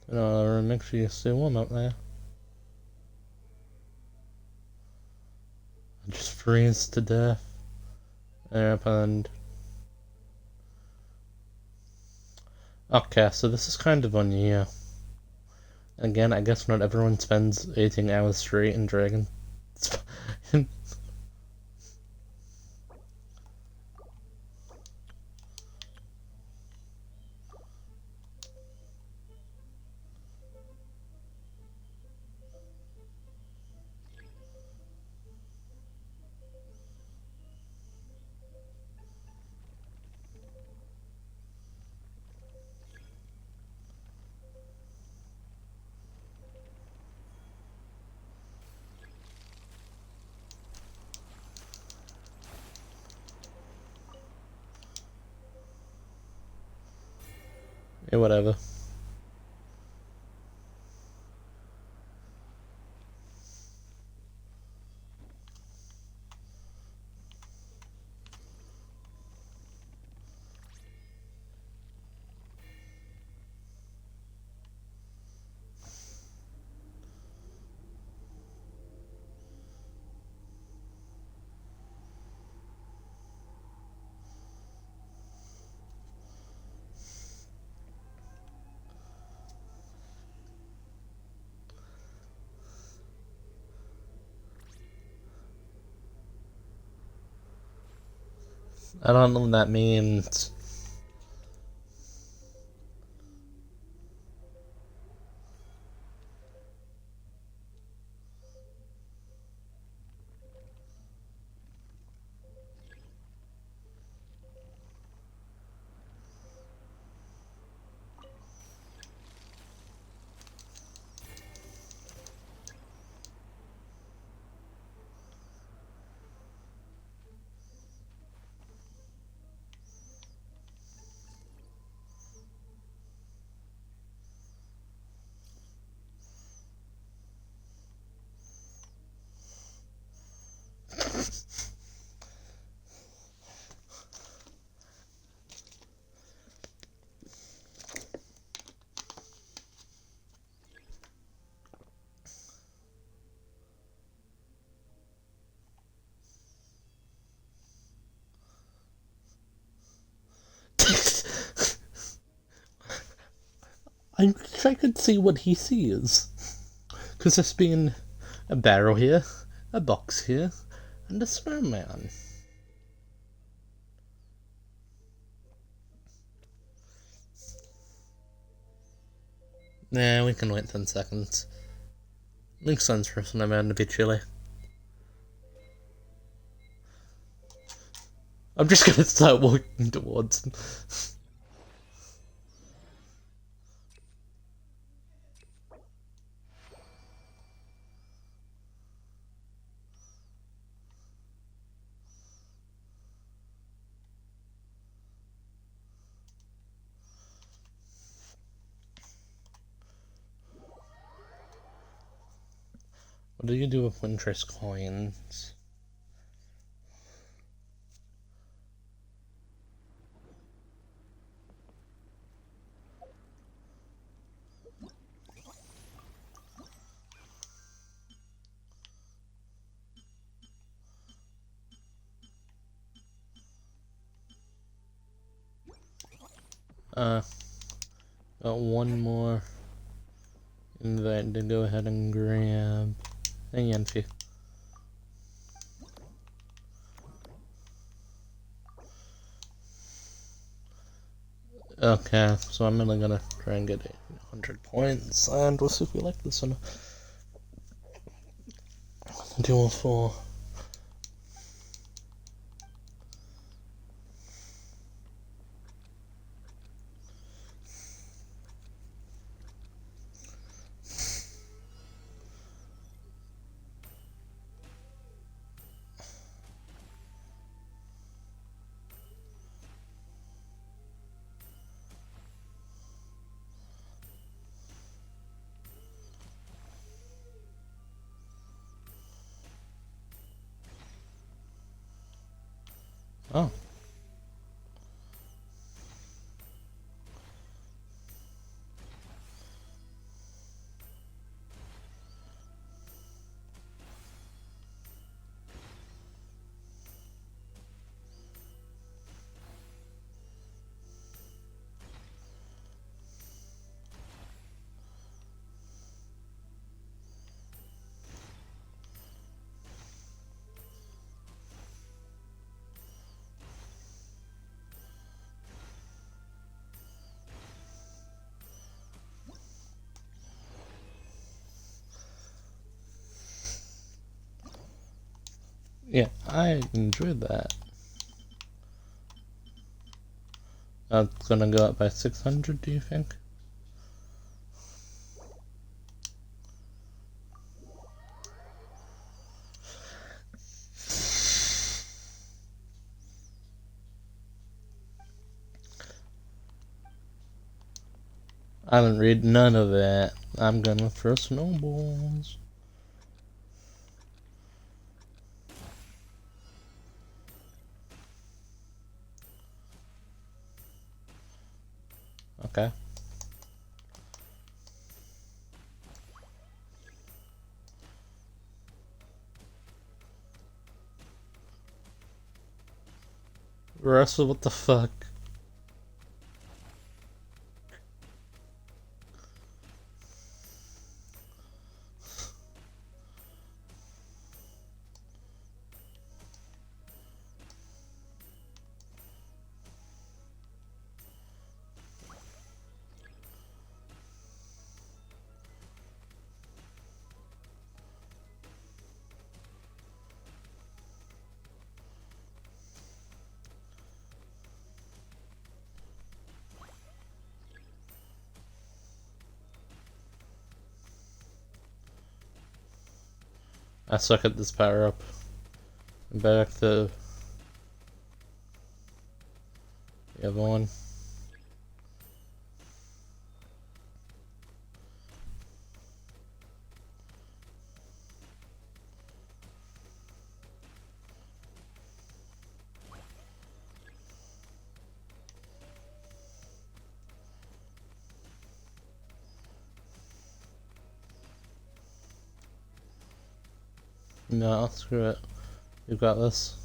Make sure you see one up there. Just freeze to death. And okay, so this is kind of on you. Again, I guess not everyone spends 18 hours straight in Dragon. Yeah, whatever. I don't know what that means. I wish I could see what he sees. Because there's been a barrel here, a box here, And a snowman. Nah, we can wait 10 seconds. Makes sense for a snowman to be chilly. I'm just gonna start walking towards him. What do you do with Winter's coins? Got one more invite to go ahead and grab. Hey, Yanfi. Okay, so I'm only gonna try and get 100 points, and we'll see if we like this one. Duel 4. Oh. Yeah, I enjoyed that. It's gonna go up by 600, do you think? I didn't read none of that. I'm gonna throw snowballs. Okay. Russell, what the fuck? I suck at this power up. Back to the other one. No, screw it. You've got this.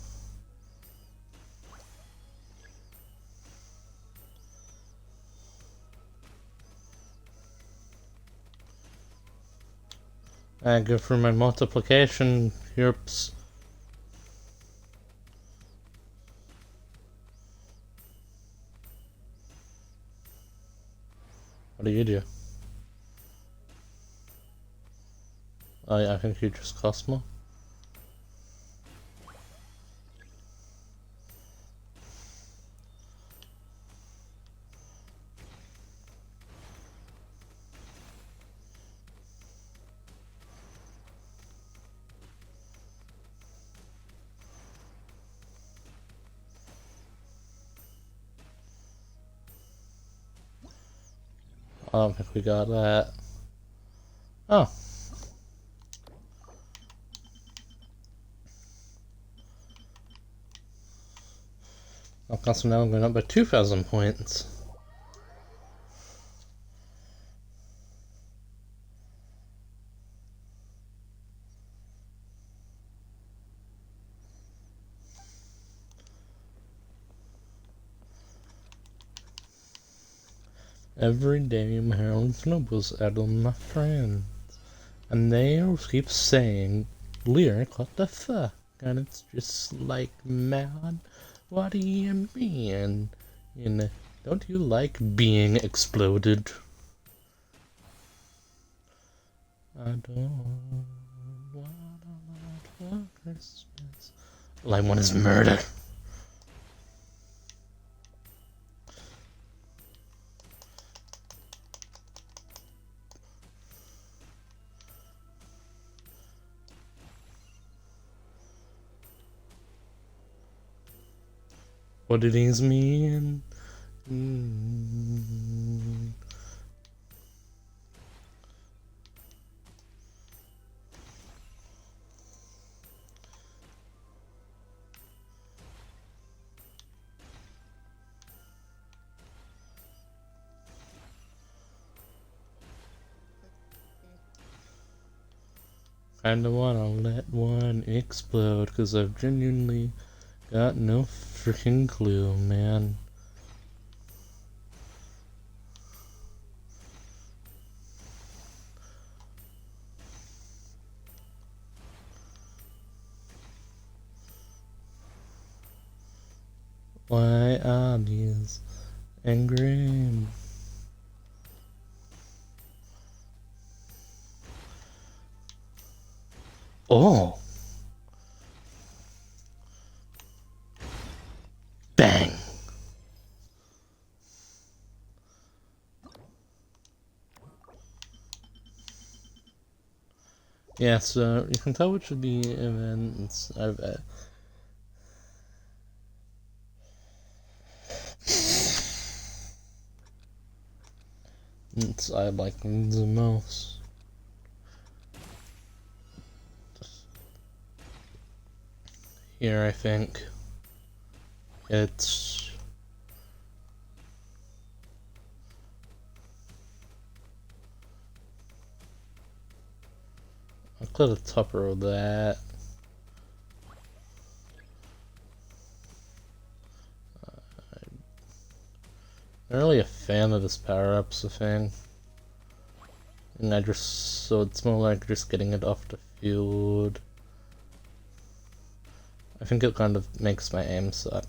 I go for my multiplication. Yerps. What do you do? Oh yeah, I think you just cost more. I don't think we got that. Oh. Okay, so now I'm going up by 2,000 points. Every day my Harold Nobles out on my friends. And they keep saying, Lyric, what the fuck? And it's just like, man, what do you mean? You know, don't you like being exploded? I don't want a lot for Christmas. All I want is murder. What do these mean? Kinda wanna let one explode, cause I've genuinely got no freaking clue, man. Why are these engraved? Oh! Bang! Yeah, so you can tell which of the events I've I like the most. Here, I think it's I'll clear the top row of that. I'm not really a fan of this power-up's thing. And so it's more like just getting it off the field. I think it kind of makes my aim suck.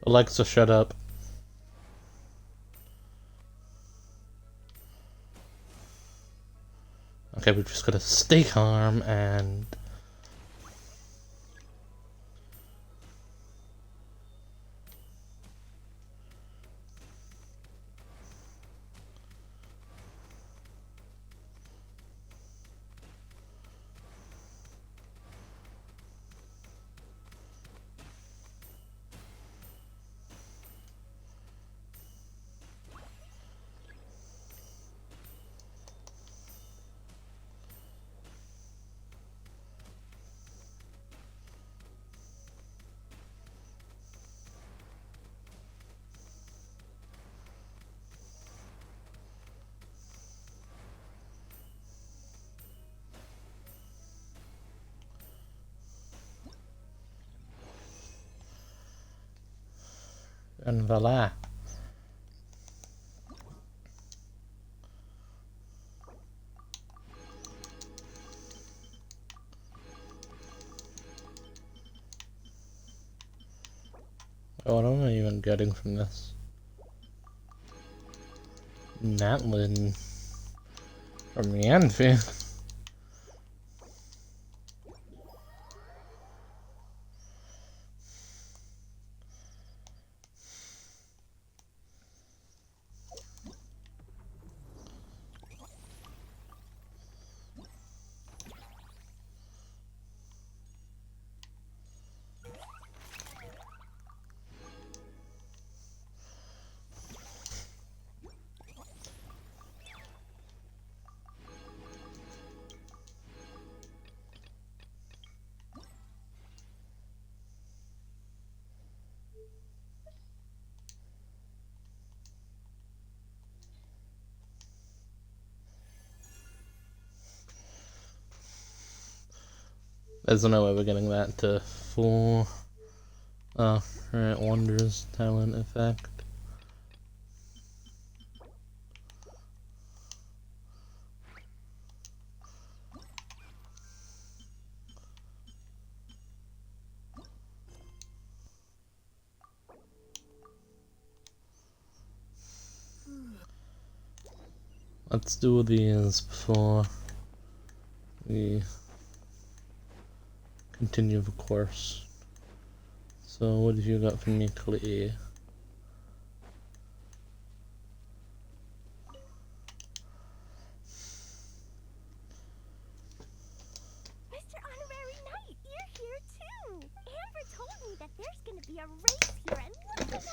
Alexa, shut up. Okay, we've just gotta stay calm and... And voila. Oh, what am I even getting from this? Natlin from Yanfi. There's no way we're getting that to 4. Oh, right, Wanderer's talent effect. Let's do these before we continue the course. So what have you got for me, Collei? Mr. Honorary Knight, you're here too! Amber told me that there's gonna be a race here and we're having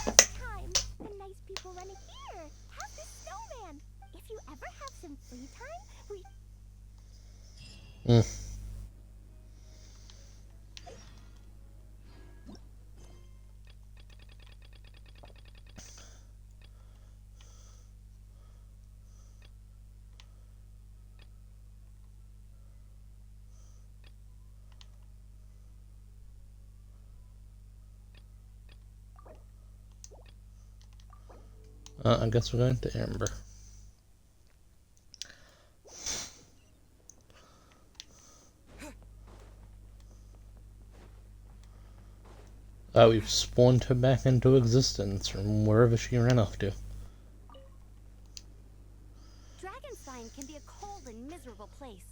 the best time! The nice people run it here! Have the snowman! If you ever have some free time, we... I guess we're going to Amber. We've spawned her back into existence from wherever she ran off to. Dragonspine can be a cold and miserable place.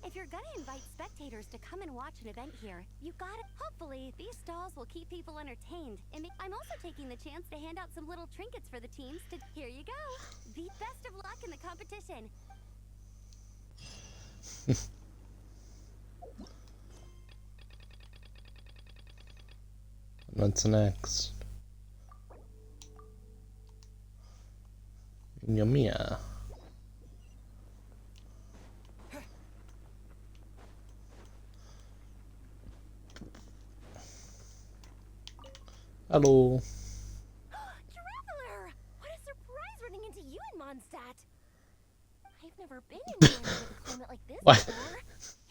If you're gonna invite spectators to come and watch an event here, you gotta... Hopefully, these stalls will keep people entertained. And I'm also taking the chance to hand out some little trinkets for the teams to... Here you go! The best of luck in the competition! What's next? Yumia. Hello. Traveler! What a surprise running into you in Mondstadt! I've never been anywhere with a climate like this Why? before.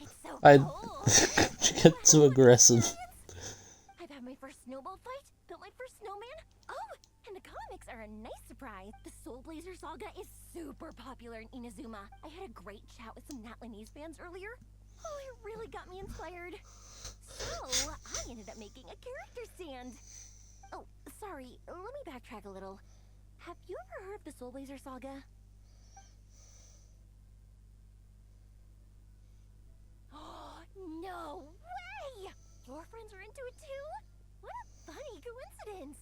It's so cold! She gets so aggressive. I've had my first snowball fight, built my first snowman. Oh, and the comics are a nice surprise. The Soul Blazer saga is super popular in Inazuma. I had a great chat with some Natlanese fans earlier. Oh, it really got me inspired. So, I ended up making a character stand. Oh, sorry, let me backtrack a little. Have you ever heard of the Soul Blazer saga? Oh, no way! Your friends are into it too? What a funny coincidence!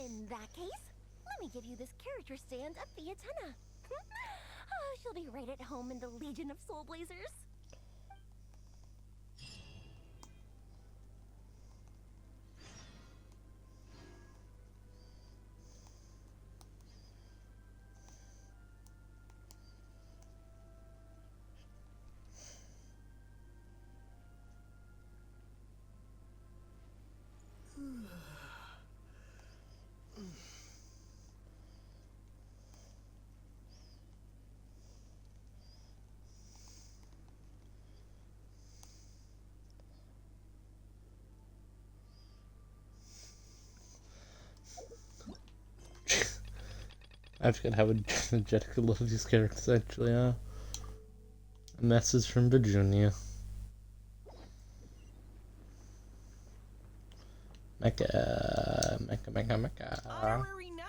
In that case, let me give you this character stand of Fiatena. Oh, she'll be right at home in the Legion of Soul Blazers. I forget how energetic a lot of these characters actually are. A message from Virginia. Mecha. Honorary Knight!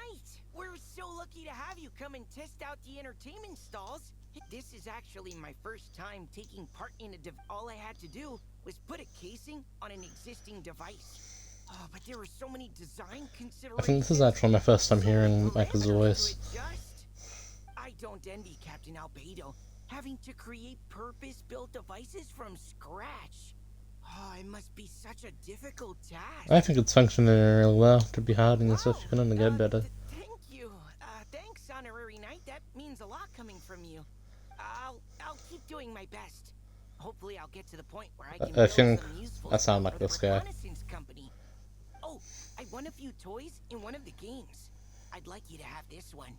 We're so lucky to have you come and test out the entertainment stalls. This is actually my first time taking part in a all I had to do was put a casing on an existing device. Oh, but there were so many design considerations. I think this is actually my first time hearing Mecha's voice. I don't envy Captain Albedo having to create purpose-built devices from scratch. Oh, it must be such a difficult task. I think it's functioning really well. To be hiding and stuff, you can only get better. Thank you. Thanks, Honorary Knight. That means a lot coming from you. I'll keep doing my best. Hopefully, I'll get to the point where I can build some useful I sound like for the this guy. reconnaissance company. Oh, I won a few toys in one of the games. I'd like you to have this one.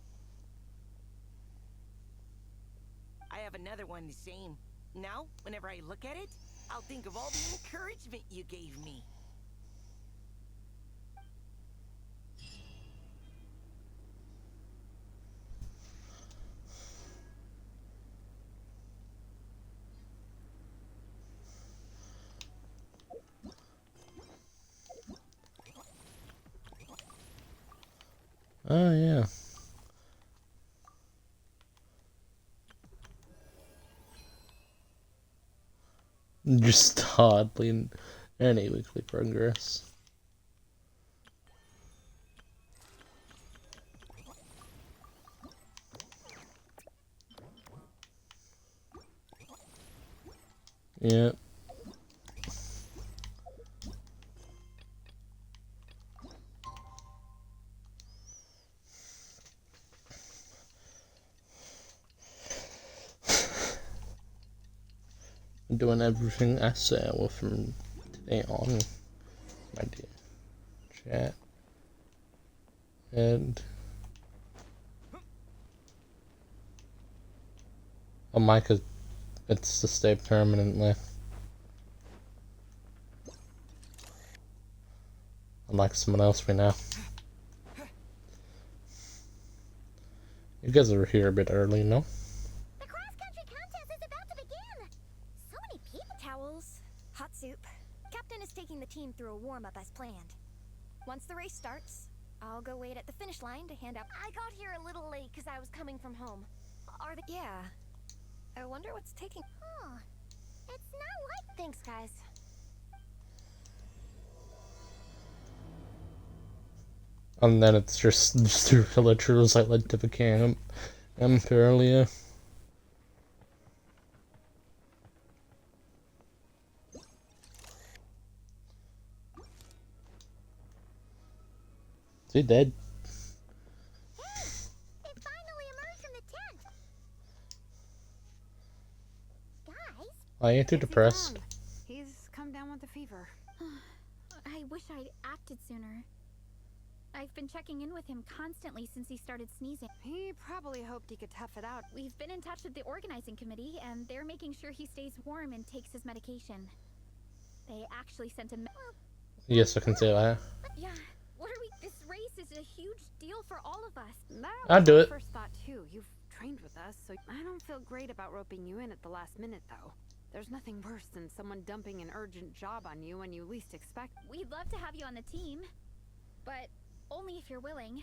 I have another one the same. Now, whenever I look at it, I'll think of all the encouragement you gave me. Oh yeah. Just hardly any weekly progress. Yeah. Doing everything I say from today on, my dear chat. And oh, Micah, it's to stay permanently. Unlike someone else we know. You guys are here a bit early, no? The cross-country contest is about to begin. So many people. Towels, hot soup. Captain is taking the team through a warm-up as planned. Once the race starts, I'll go wait at the finish line to hand out. I got here a little late because I was coming from home. Are they? Yeah. I wonder what's taking. Huh. It's not like. Thanks, guys. And then it's just two villagers I led to the camp earlier. Is he dead? Hey, it finally emerged from the tent. Guys, I ain't too depressed. He's come down with a fever. I wish I'd acted sooner. I've been checking in with him constantly since he started sneezing. He probably hoped he could tough it out. We've been in touch with the organizing committee, and they're making sure he stays warm and takes his medication. They actually sent a Yes, I can say that. Yeah, what are we? This race is a huge deal for all of us. That I'll was do my it. first thought too. You've trained with us, so I don't feel great about roping you in at the last minute, though. There's nothing worse than someone dumping an urgent job on you when you least expect. We'd love to have you on the team, but only if you're willing.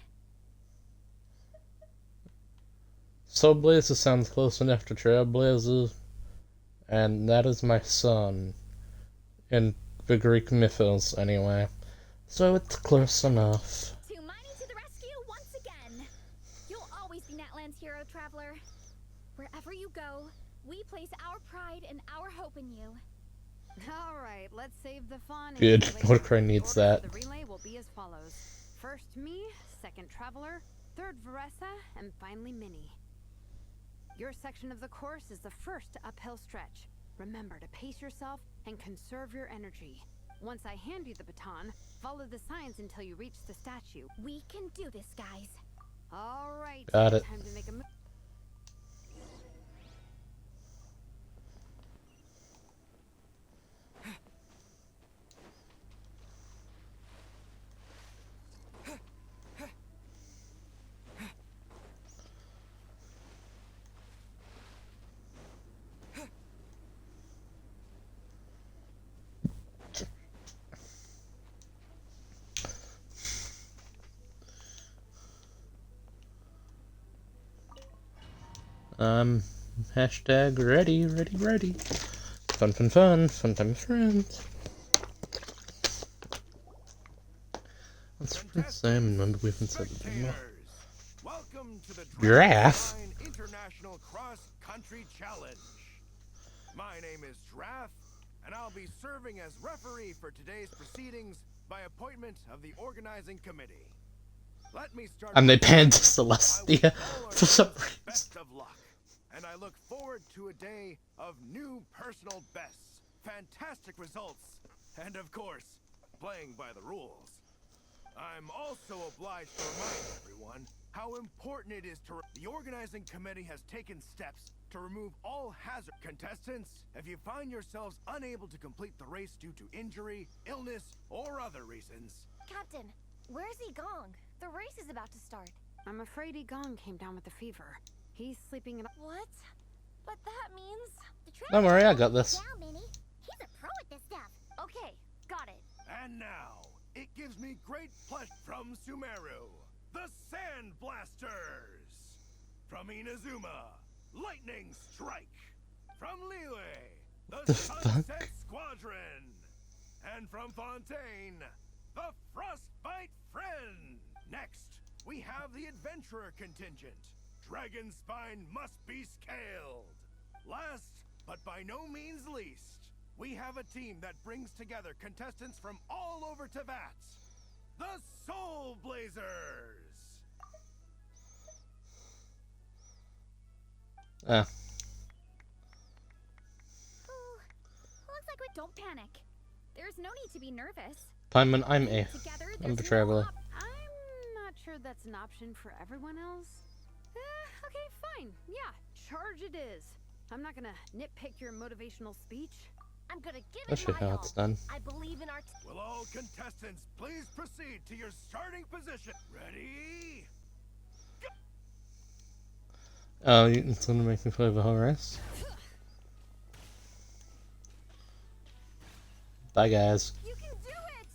Soul Blazer sounds close enough to Trailblazer, and that is my son. In the Greek mythos, anyway. So it's close enough. To Mining to the rescue once again. You'll always be Natlan's hero, traveler. Wherever you go, we place our pride and our hope in you. All right, let's save the fun. Good. and Mordecai needs the order that. for the relay will be as follows: first me, second Traveler, third Varessa, and finally Minnie. Your section of the course is the first uphill stretch. Remember to pace yourself and conserve your energy. Once I hand you the baton, follow the signs until you reach the statue. We can do this, guys. All right. Got it. Time to make a move. Hashtag ready. Fun time with friends. Let's print Sam, remember we haven't said it anymore. Welcome to the Giraffe? Dragonspine International Cross Country Challenge. My name is Giraffe, and I'll be serving as referee for today's proceedings by appointment of the organizing committee. Let me start. And they panned to Celestia for some reason. Best of luck, and I look forward to a day of new personal bests, fantastic results, and of course, playing by the rules. I'm also obliged to remind everyone how important it is to... The organizing committee has taken steps to remove all hazard. Contestants, if you find yourselves unable to complete the race due to injury, illness, or other reasons... Captain, where's Gong? The race is about to start. I'm afraid Gong came down with the fever. He's sleeping in a... What? But that means... Don't worry, I got this. Wow, Minnie. He's a pro at this stuff. Okay, got it. And now, it gives me great pleasure from Sumeru, the Sand Blasters! From Inazuma, Lightning Strike! From Liyue, the Sunset Squadron! And from Fontaine, the Frostbite Friend! Next, we have the Adventurer contingent. Dragonspine must be scaled. Last, but by no means least, we have a team that brings together contestants from all over Teyvat. The Soul Blazers! Looks like we don't panic. There's no need to be nervous. Paimon, I'm A. Together, I'm a there's traveler. I'm not sure that's an option for everyone else. Okay, fine. Yeah, charge it is. I'm not gonna nitpick your motivational speech. I'm gonna give That's it my how all. it's done. I believe in our... Will all contestants please proceed to your starting position? Ready? Oh, it's gonna make me play the whole race? Bye, guys. You can do it!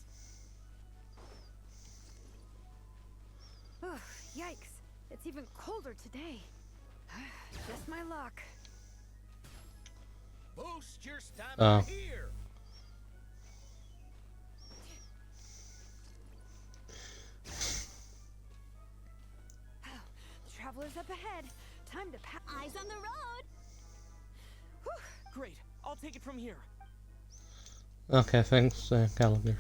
Ugh, yikes. It's even colder today. Just my luck. Boost your stamina Oh. here. Travelers up ahead. Time to pass. Eyes on the road. Great. I'll take it from here. Okay, thanks, Gallagher.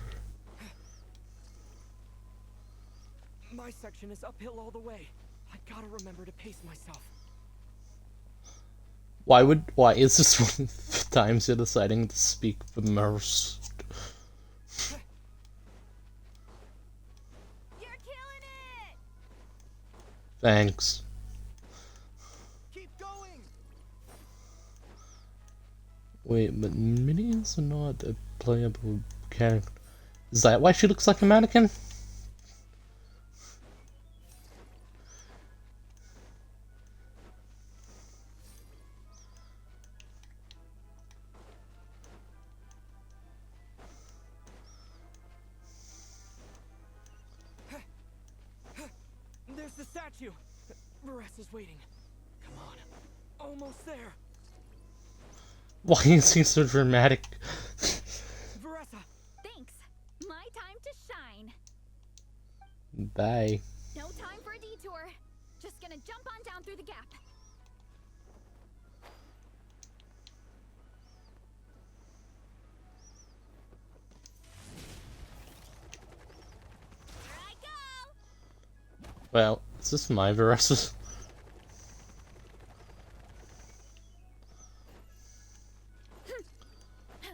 My section is uphill all the way. I gotta remember to pace myself. Why is this one of the times you're deciding to speak the most? You're killing it! Thanks. Keep going! Wait, but Minnie is not a playable character. Is that why she looks like a mannequin? There's the statue. Varesa's waiting. Come on. Almost there. Why is he so dramatic? Varesa! Thanks. My time to shine. Bye. No time for a detour. Just gonna jump on down through the gap. Here I go. Well, is this my Varesa?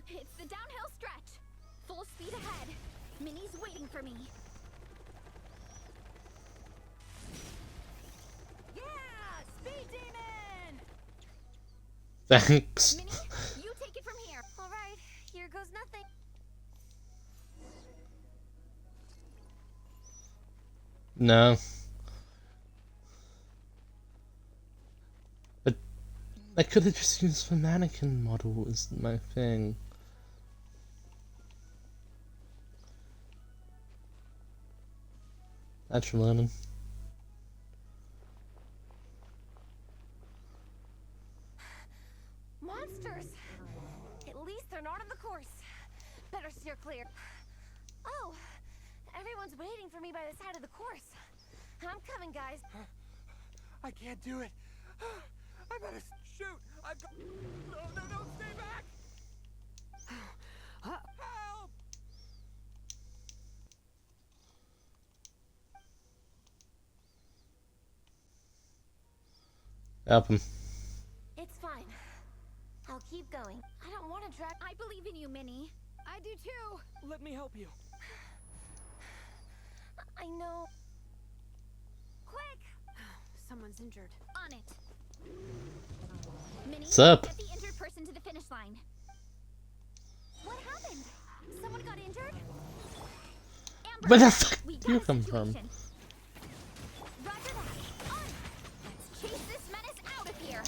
It's the downhill stretch. Full speed ahead. Minnie's waiting for me. Yeah! Speed demon! Thanks. Minnie, you take it from here. Alright, here goes nothing. No. But I could have just used the mannequin model as my thing. That's for learning. monsters. At least they're not on the course. Better steer clear. Oh, everyone's waiting for me by the side of the course. I'm coming, guys. I can't do it. I better shoot. I've got... No, stay back. Help! Help him. It's fine. I'll keep going. I don't want to drag. I believe in you, Minnie. I do too. Let me help you. I know. Quick! Someone's injured. On it. Minnie, What's up? get the injured person to the finish line. What happened? Someone got injured? Amber, Where the fuck we do got you a come from? situation. Roger that. On. Let's chase this menace out of here.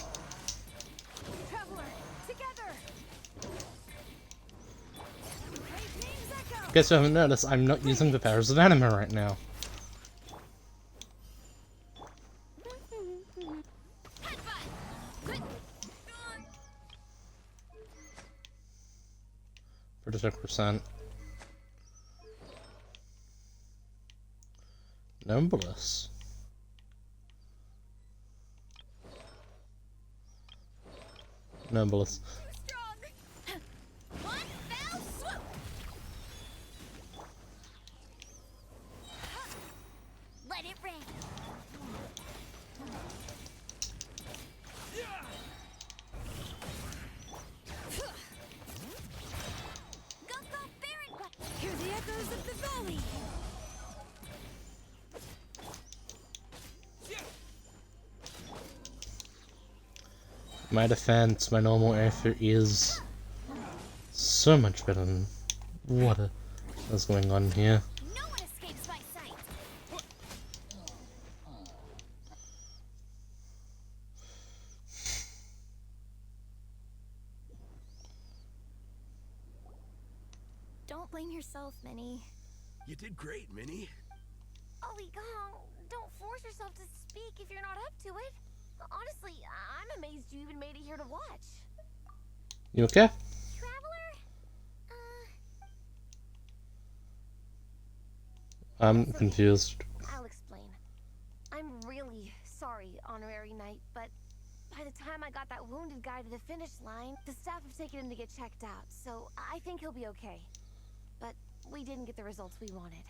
Traveler, together. Hey, Team Zeko. Guess you haven't noticed, I'm not using the powers of anime right now. Headbutt. Good. 36%. Numberless. Numberless. Strong. One fell swoop. Let it rain. Go, Baron. Hear the echoes of the valley. My defense, my normal effort is so much better than what is going on here. No one escapes my sight. Don't blame yourself, Minnie. You did great, Minnie. Ollie Gong, don't force yourself to speak if you're not up to it. Honestly, I'm amazed you even made it here to watch. You okay? Traveler? I'm confused. I'll explain. I'm really sorry, Honorary Knight, but by the time I got that wounded guy to the finish line, the staff have taken him to get checked out, so I think he'll be okay. But we didn't get the results we wanted.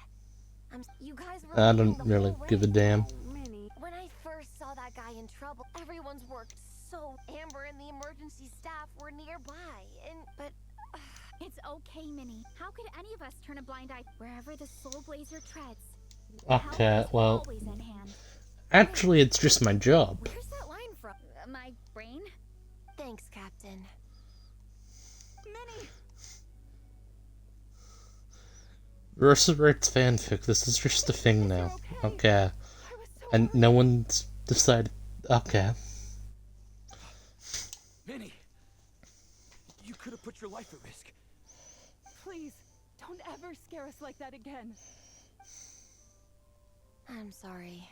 You guys were I leading don't the really whole give a way. damn. Minnie. When I first saw that guy in trouble, everyone's worked so Amber and the emergency staff were nearby, but It's okay, Minnie. How could any of us turn a blind eye wherever the Soul Blazer treads? Okay, Help is well, always at hand. actually it's just my job. Where's that line from? My brain? thanks, Captain. Minnie. Resurrect fanfic, this is just a thing now. Okay. And no one's decided. Okay. Minnie, you could have put your life at risk. Please, don't ever scare us like that again. I'm sorry.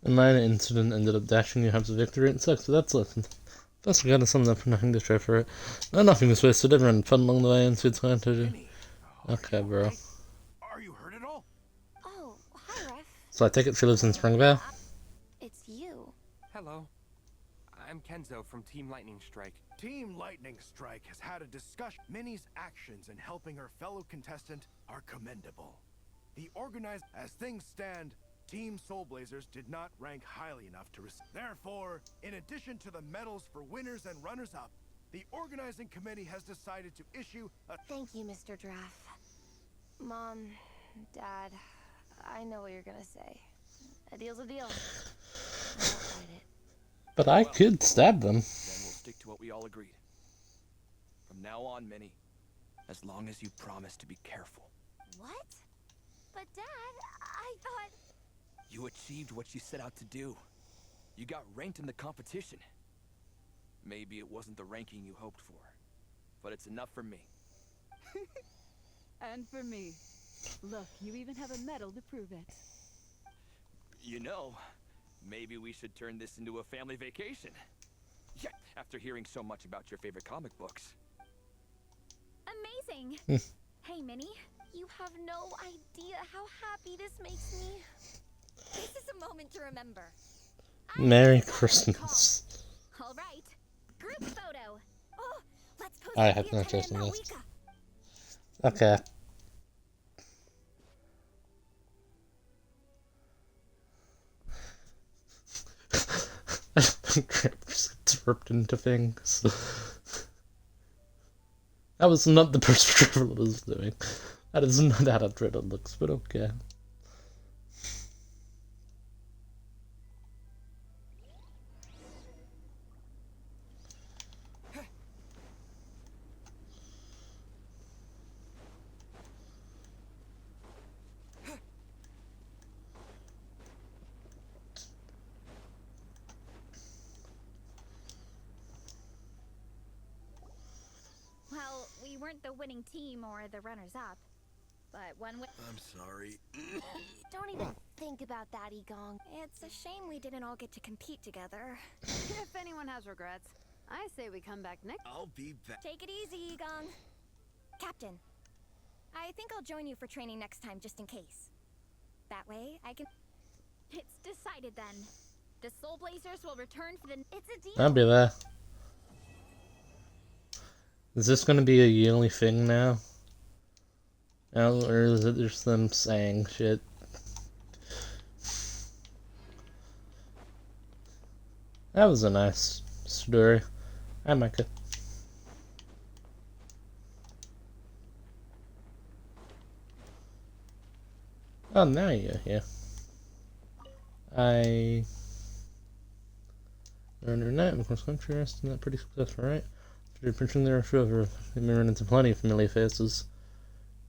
A minor incident ended up dashing your hopes of victory. It sucks, but that's lesson. First, we gotta sum up for nothing to show for it. No, nothing was wasted. Everyone had fun along the way, and so it's going to do. Minnie, Okay, bro. are you hurt at all? Oh, hi, Ref. So I take it she lives in Springvale? It's you. Hello. I'm Kenzo from Team Lightning Strike. Team Lightning Strike has had a discussion. Minnie's actions in helping her fellow contestant are commendable. The organized, as things stand, Team Soul Blazers did not rank highly enough to receive. Therefore, in addition to the medals for winners and runners-up, the organizing committee has decided to issue a... Thank you, Mr. Draff. Mom, Dad, I know what you're gonna say. A deal's a deal. I won't fight it. But I could stab them. Then we'll stick to what we all agreed. From now on, Minnie, as long as you promise to be careful. What? But Dad, I thought... You achieved what you set out to do. You got ranked in the competition. Maybe it wasn't the ranking you hoped for, but it's enough for me. And for me. Look, you even have a medal to prove it. You know, maybe we should turn this into a family vacation. Yeah, after hearing so much about your favorite comic books. Amazing! Hey, Minnie. You have no idea how happy this makes me. This is a moment to remember. Merry Christmas. All right. Group photo. Oh, let's post I it have via no Tana choice in and this. Malika. Okay. Crap just ripped into things. That was not the best Trevor was doing. That is not how Trevor looks, but okay. Well, we weren't the winning team or the runners-up, but one win. I'm sorry. Don't even think about that, Egong. It's a shame we didn't all get to compete together. If anyone has regrets, I say we come back next. I'll be back. Take it easy, Egong. Captain, I think I'll join you for training next time, just in case. That way, I can... It's decided then. The Soul Blazers will return for the... It's a deal. I'll be there. Is this gonna be a yearly thing now? Or is it just them saying shit? That was a nice story. I like it. Oh, now you're here. I earned a night, of course, country rest, and that pretty successful, right? After printing there forever, I've been running into plenty of familiar faces.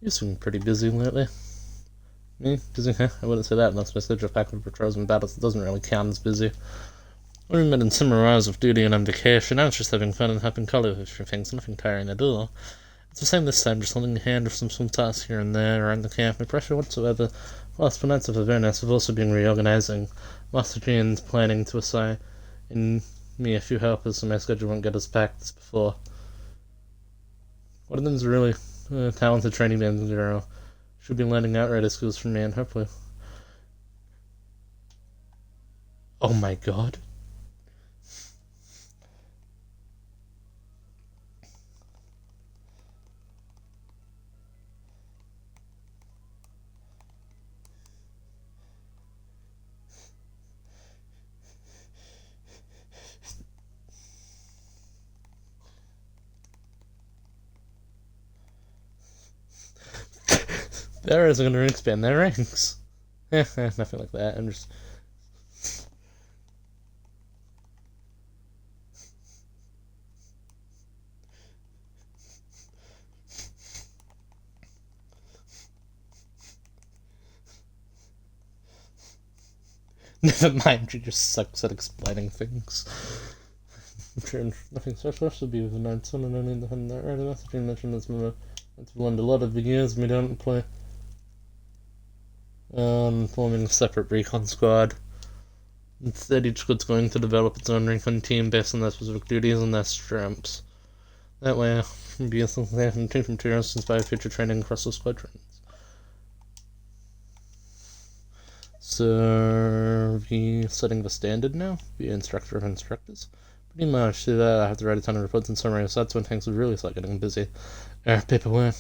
You've been pretty busy lately. Me? Busy? Huh? I wouldn't say that unless my schedule packed with patrols and battles. It doesn't really count as busy. When we met in summer hours of duty and on vacation, I was just having fun and helping Collei with a few things, nothing tiring at all. It's the same this time, just holding a hand with some small tasks here and there around the camp. No pressure whatsoever. Whilst for nights of awareness, have also been reorganizing. Master G is planning to assign me a few helpers so my schedule won't get as packed as before. One of them's a really talented training band girl. She'll be learning outrider skills from me and hopefully... Oh my god. They're also going to expand their ranks. Nothing like that. I'm just... Never mind, she just sucks at explaining things. I'm sure nothing special should be with a 9-son and only the that right messaging mentioned this moment. I've learned a lot of the years we don't play. Forming a separate recon squad. Instead, each squad's going to develop its own recon team based on their specific duties and their strengths. That way, we'll be using team materials to inspire future training across the squadrons. So, we setting the standard now? Be instructor of instructors? Pretty much. See that I have to write a ton of reports and summaries, so that's when things will really start getting busy. Paperwork.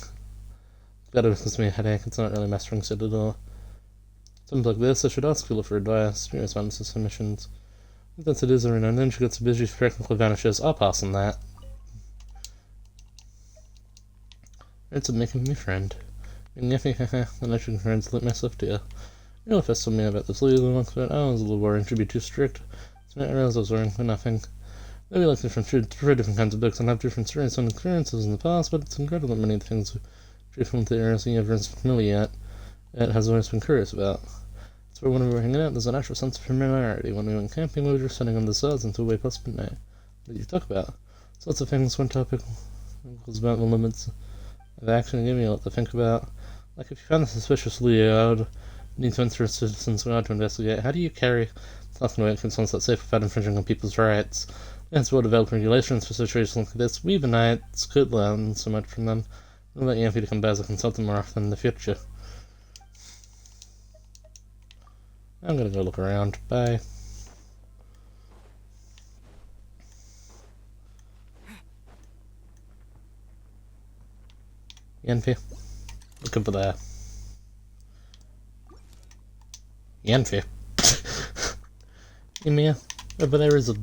That gives me a headache. It's not really my strong suit at all. Something like this, I should ask Philip for advice. She responds to missions. If that's it is every now and then, she gets busy, she practically vanishes. I'll pass on that. It's a making me friend. And yippee, haha, then I should translate myself to you. You know, first told me about this legal once, but I was a little worried she'd be too strict. So I realized I was worrying for nothing. Maybe like different kinds of books and have different stories and experiences in the past, but it's incredible that many of the things different from the areas he ever is familiar yet. It has always been curious about. That's where when we were hanging out, there's a natural sense of familiarity. When we went camping, we were just sitting on the stairs until way past midnight. What did you talk about? Sorts of things. One topic was about the limits of action and gave me a lot to think about. Like, if you found a suspiciously odd, need to enter a citizen's guard to investigate, how do you carry something away concerns that safe without infringing on people's rights? That's what develop regulations for situations like this. We, the Knights, could learn so much from them. We'll let Yampy to come by as a consultant more often in the future. I'm gonna go look around. Bye. Yampy. Look over there. Yampy. Ymir. Over there is a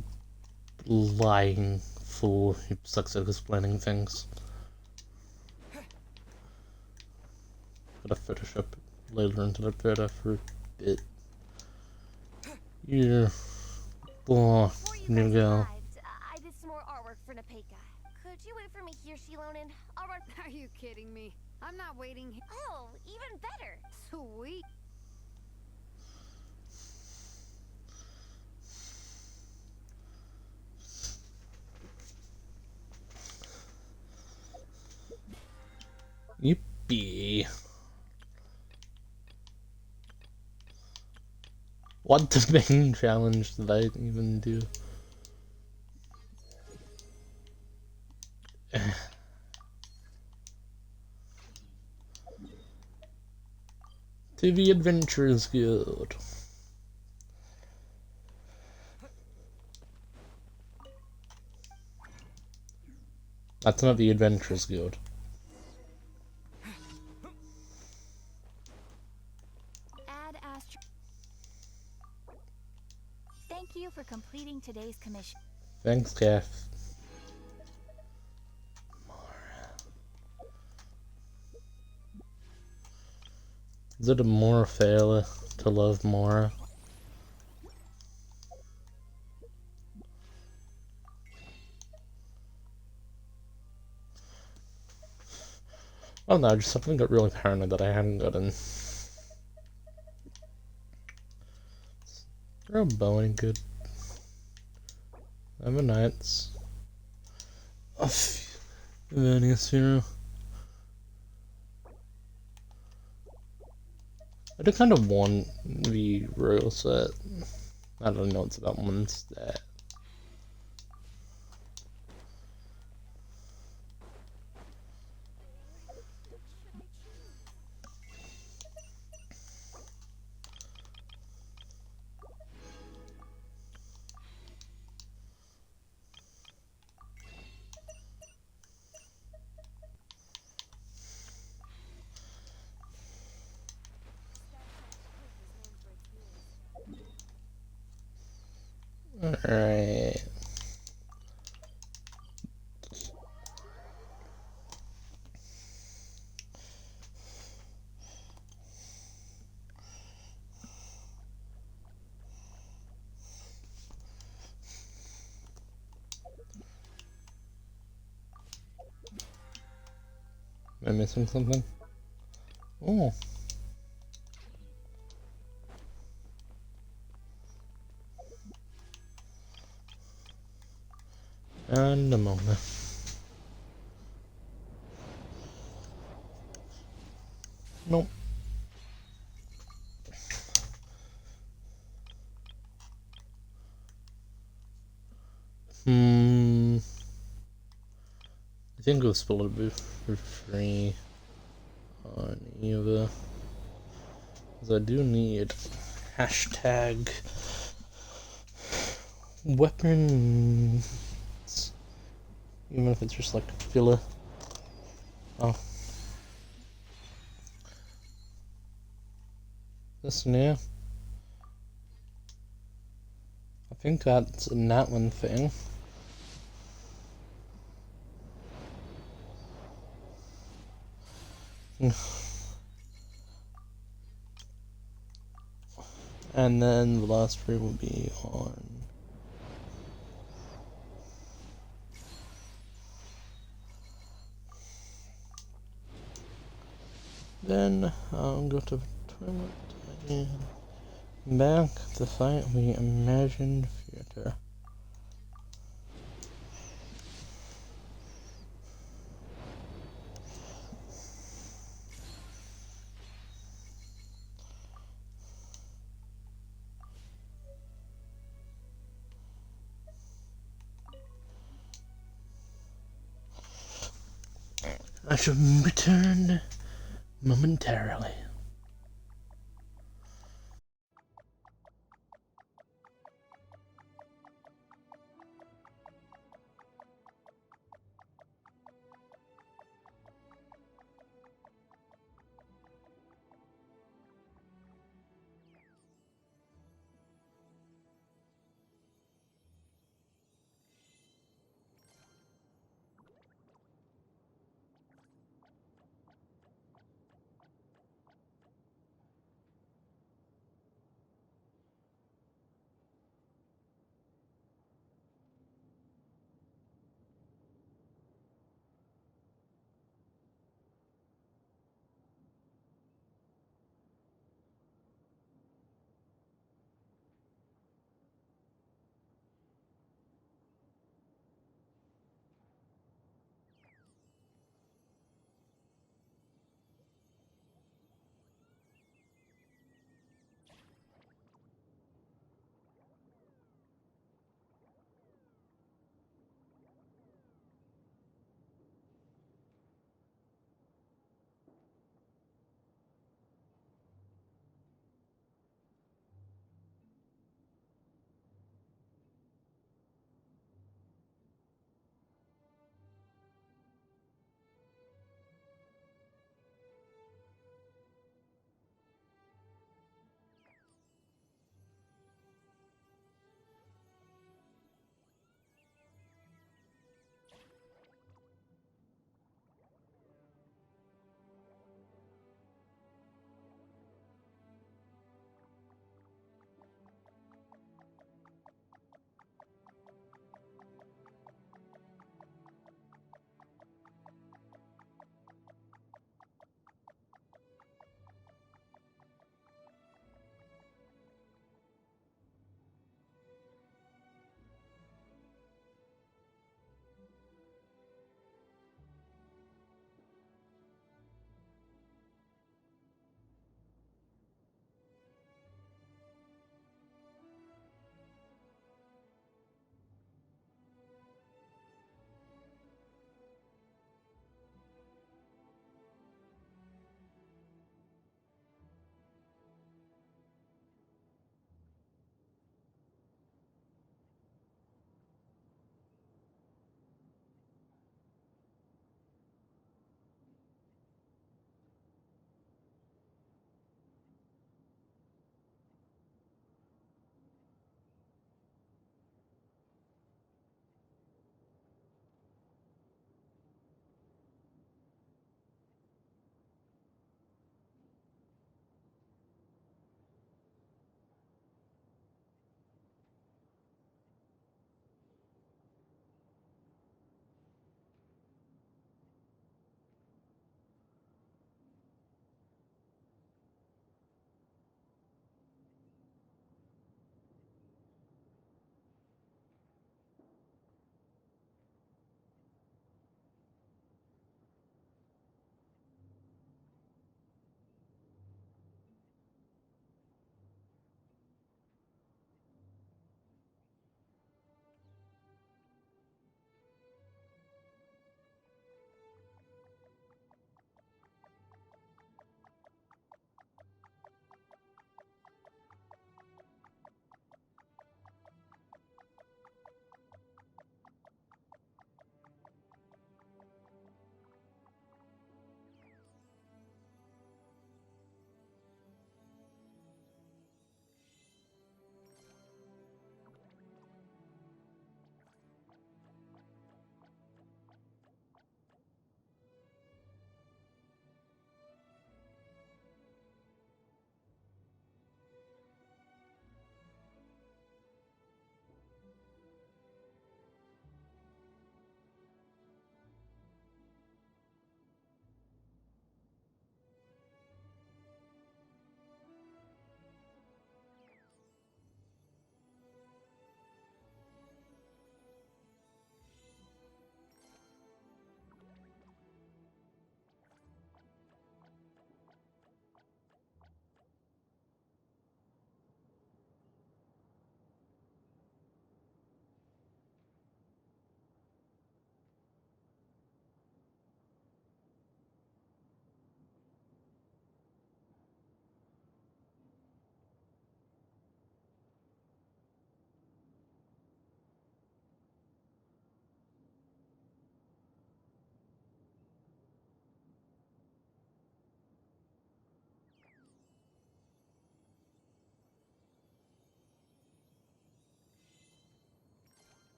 lying fool who sucks at explaining things. Gotta Photoshop later into the photo for a bit. You're new girl. I did some more artwork for Napeka. Could you wait for me here, Shilonin? I'll run. Are you kidding me? I'm not waiting. Oh, even better. Sweet. Yippee. What the main challenge did I even do? To the Adventurers Guild. That's not the Adventurers Guild. Thank you for completing today's commission. Thanks, Kath. Is it a more failure to love Mora? Oh no, just something got really paranoid that I hadn't gotten. Throw a bow any good. I'm a Knights. Hero. I do kind of want the royal set. I don't know, it's about one stat. Alright. Am I missing something? Oh. And a moment. Nope. I think we'll split it booth for free on either. Because I do need hashtag weapons. Even if it's just like filler. Oh. This new. I think that's a Natlan thing. And then the last three will be on. Then I'll go to the toilet and back to fight the imagined theater. I shall return momentarily.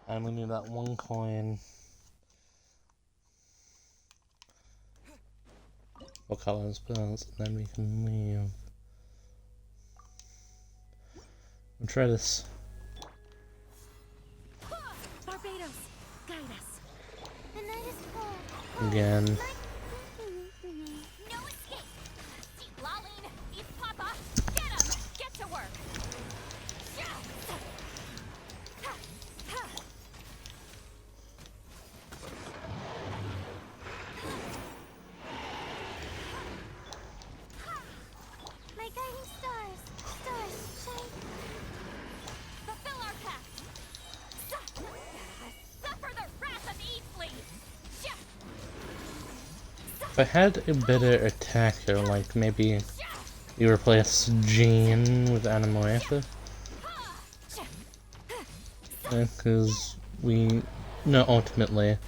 I only need that one coin. What color spells, and then we can leave. We'll try this. Barbados, guide us. The night is cold. Again. No escape! See Lolene, eat Papa! Get him! Get to work! My guiding stars. Stars, shine. Fulfill our pact! Suffer the wrath of Eastleigh! If I had a better attacker, like maybe you replace Jean with Animorpha. Because we know ultimately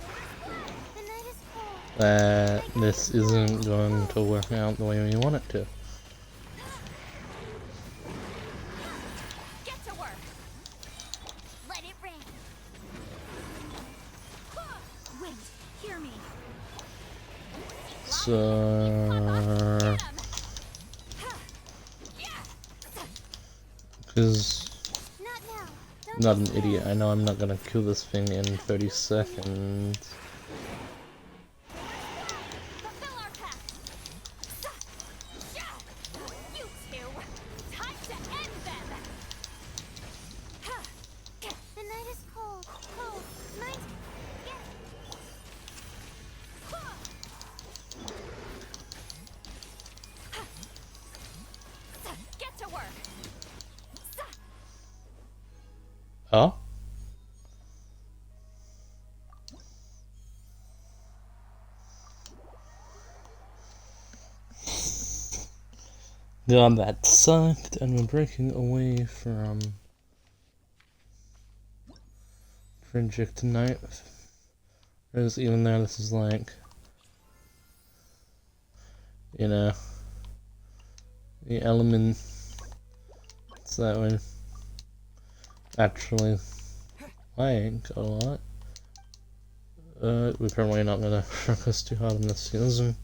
that this isn't going to work out the way we want it to. Get to work! Let it rain! Wind, hear me! So... Because... Not an idiot, I know I'm not gonna kill this thing in 30 seconds. Fulfill our pact! You two! Time to end them! The night is cold. Cold. Mine's... Get to work! Oh? God, that sucked, and we're breaking away from Frederick tonight. Whereas even though this is like, you know, the element, it's that way. Actually, like a lot. We're probably not gonna focus too hard on this season.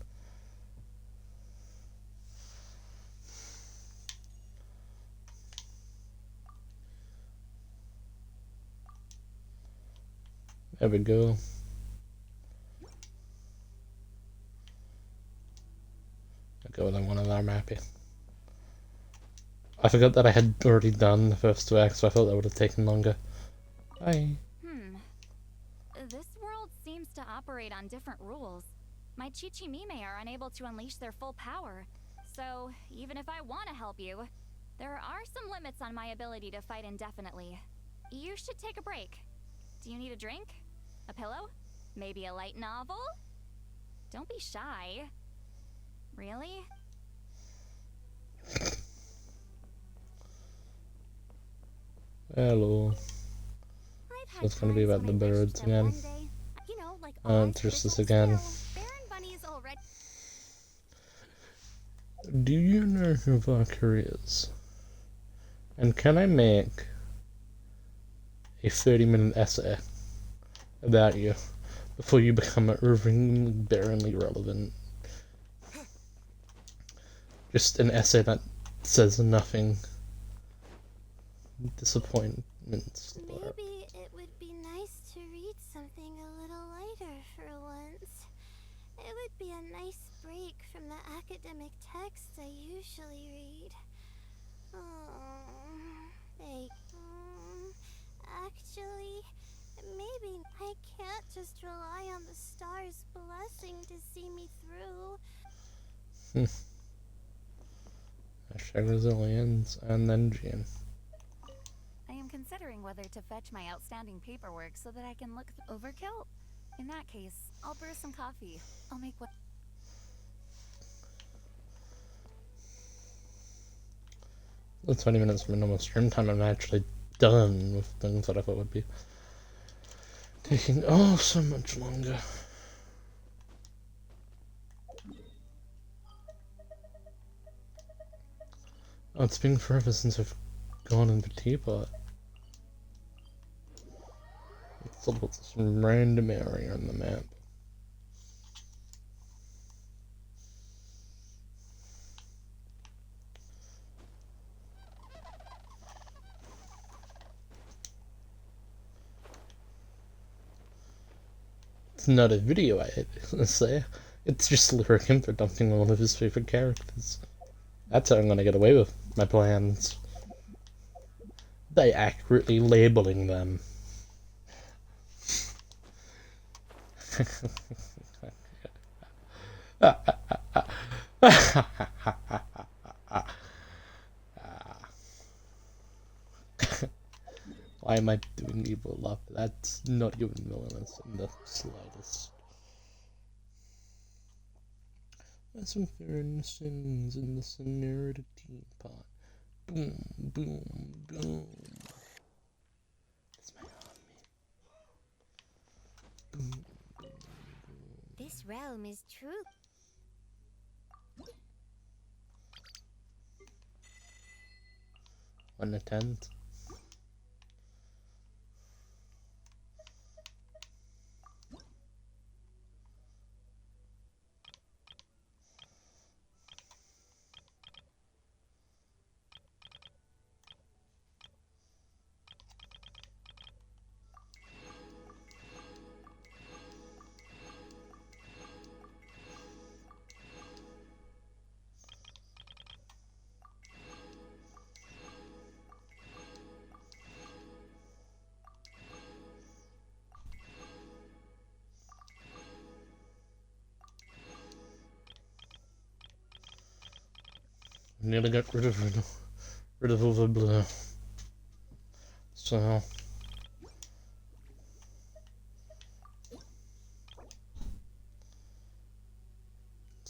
There we go. I'll go with one of them, happy. I forgot that I had already done the first two acts, so I thought that would have taken longer. Bye. This world seems to operate on different rules. My Chichimime are unable to unleash their full power. So, even if I want to help you, there are some limits on my ability to fight indefinitely. You should take a break. Do you need a drink? A pillow? Maybe a light novel? Don't be shy. Really? Hello. So it's gonna be about the birds again. It's just this again. Do you know who Valkyrie is? And can I make a 30-minute essay about you before you become irvingly, barrenly relevant? Just an essay that says nothing. Disappointments. Maybe it would be nice to read something a little lighter for once. It would be a nice break from the academic texts I usually read. Actually, maybe I can't just rely on the stars' blessing to see me through. Hashtag resilience, and then Jean. I am considering whether to fetch my outstanding paperwork so that I can look overkill. In that case, I'll brew some coffee. I'll make what. The 20 minutes from a normal stream time, I'm actually done with things that I thought would be taking so much longer. Oh, it's been forever since I've gone into Teapot. So I'll put some random area on the map. It's not a video I say. It's just Lyric introducing one of his favorite characters. That's how I'm gonna get away with my plans. By accurately labeling them. Why am I doing evil love? That's not even villainous in the slightest. There's some furnaces in the center of the teapot. Boom, boom, boom. That's my army. Boom, boom, boom. This realm is true. On the 10th. Nearly got rid of all the blue. So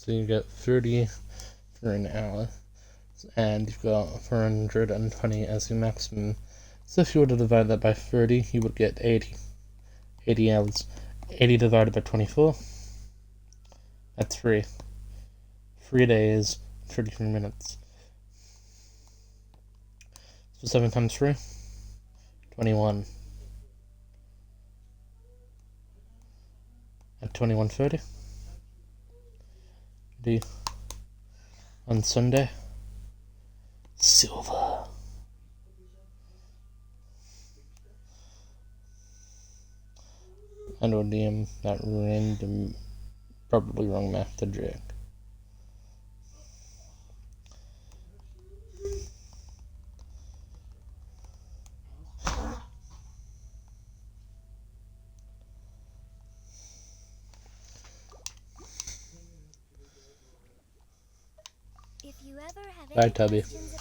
you get 30 for an hour, and you've got 420 as your maximum. So if you were to divide that by 30, you would get 80 hours. 80 divided by 24, that's 3 days, 33 minutes. So 7 times 3, 21. At 21:30. On Sunday, silver. And ODM, that random, probably wrong math to drag. If you ever have Bye, any Tubby. questions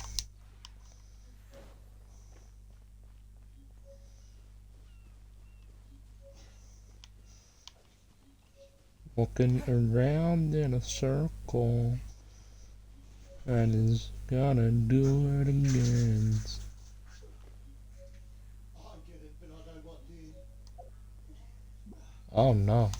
Walking around in a circle, and he's gonna do it again. Oh no.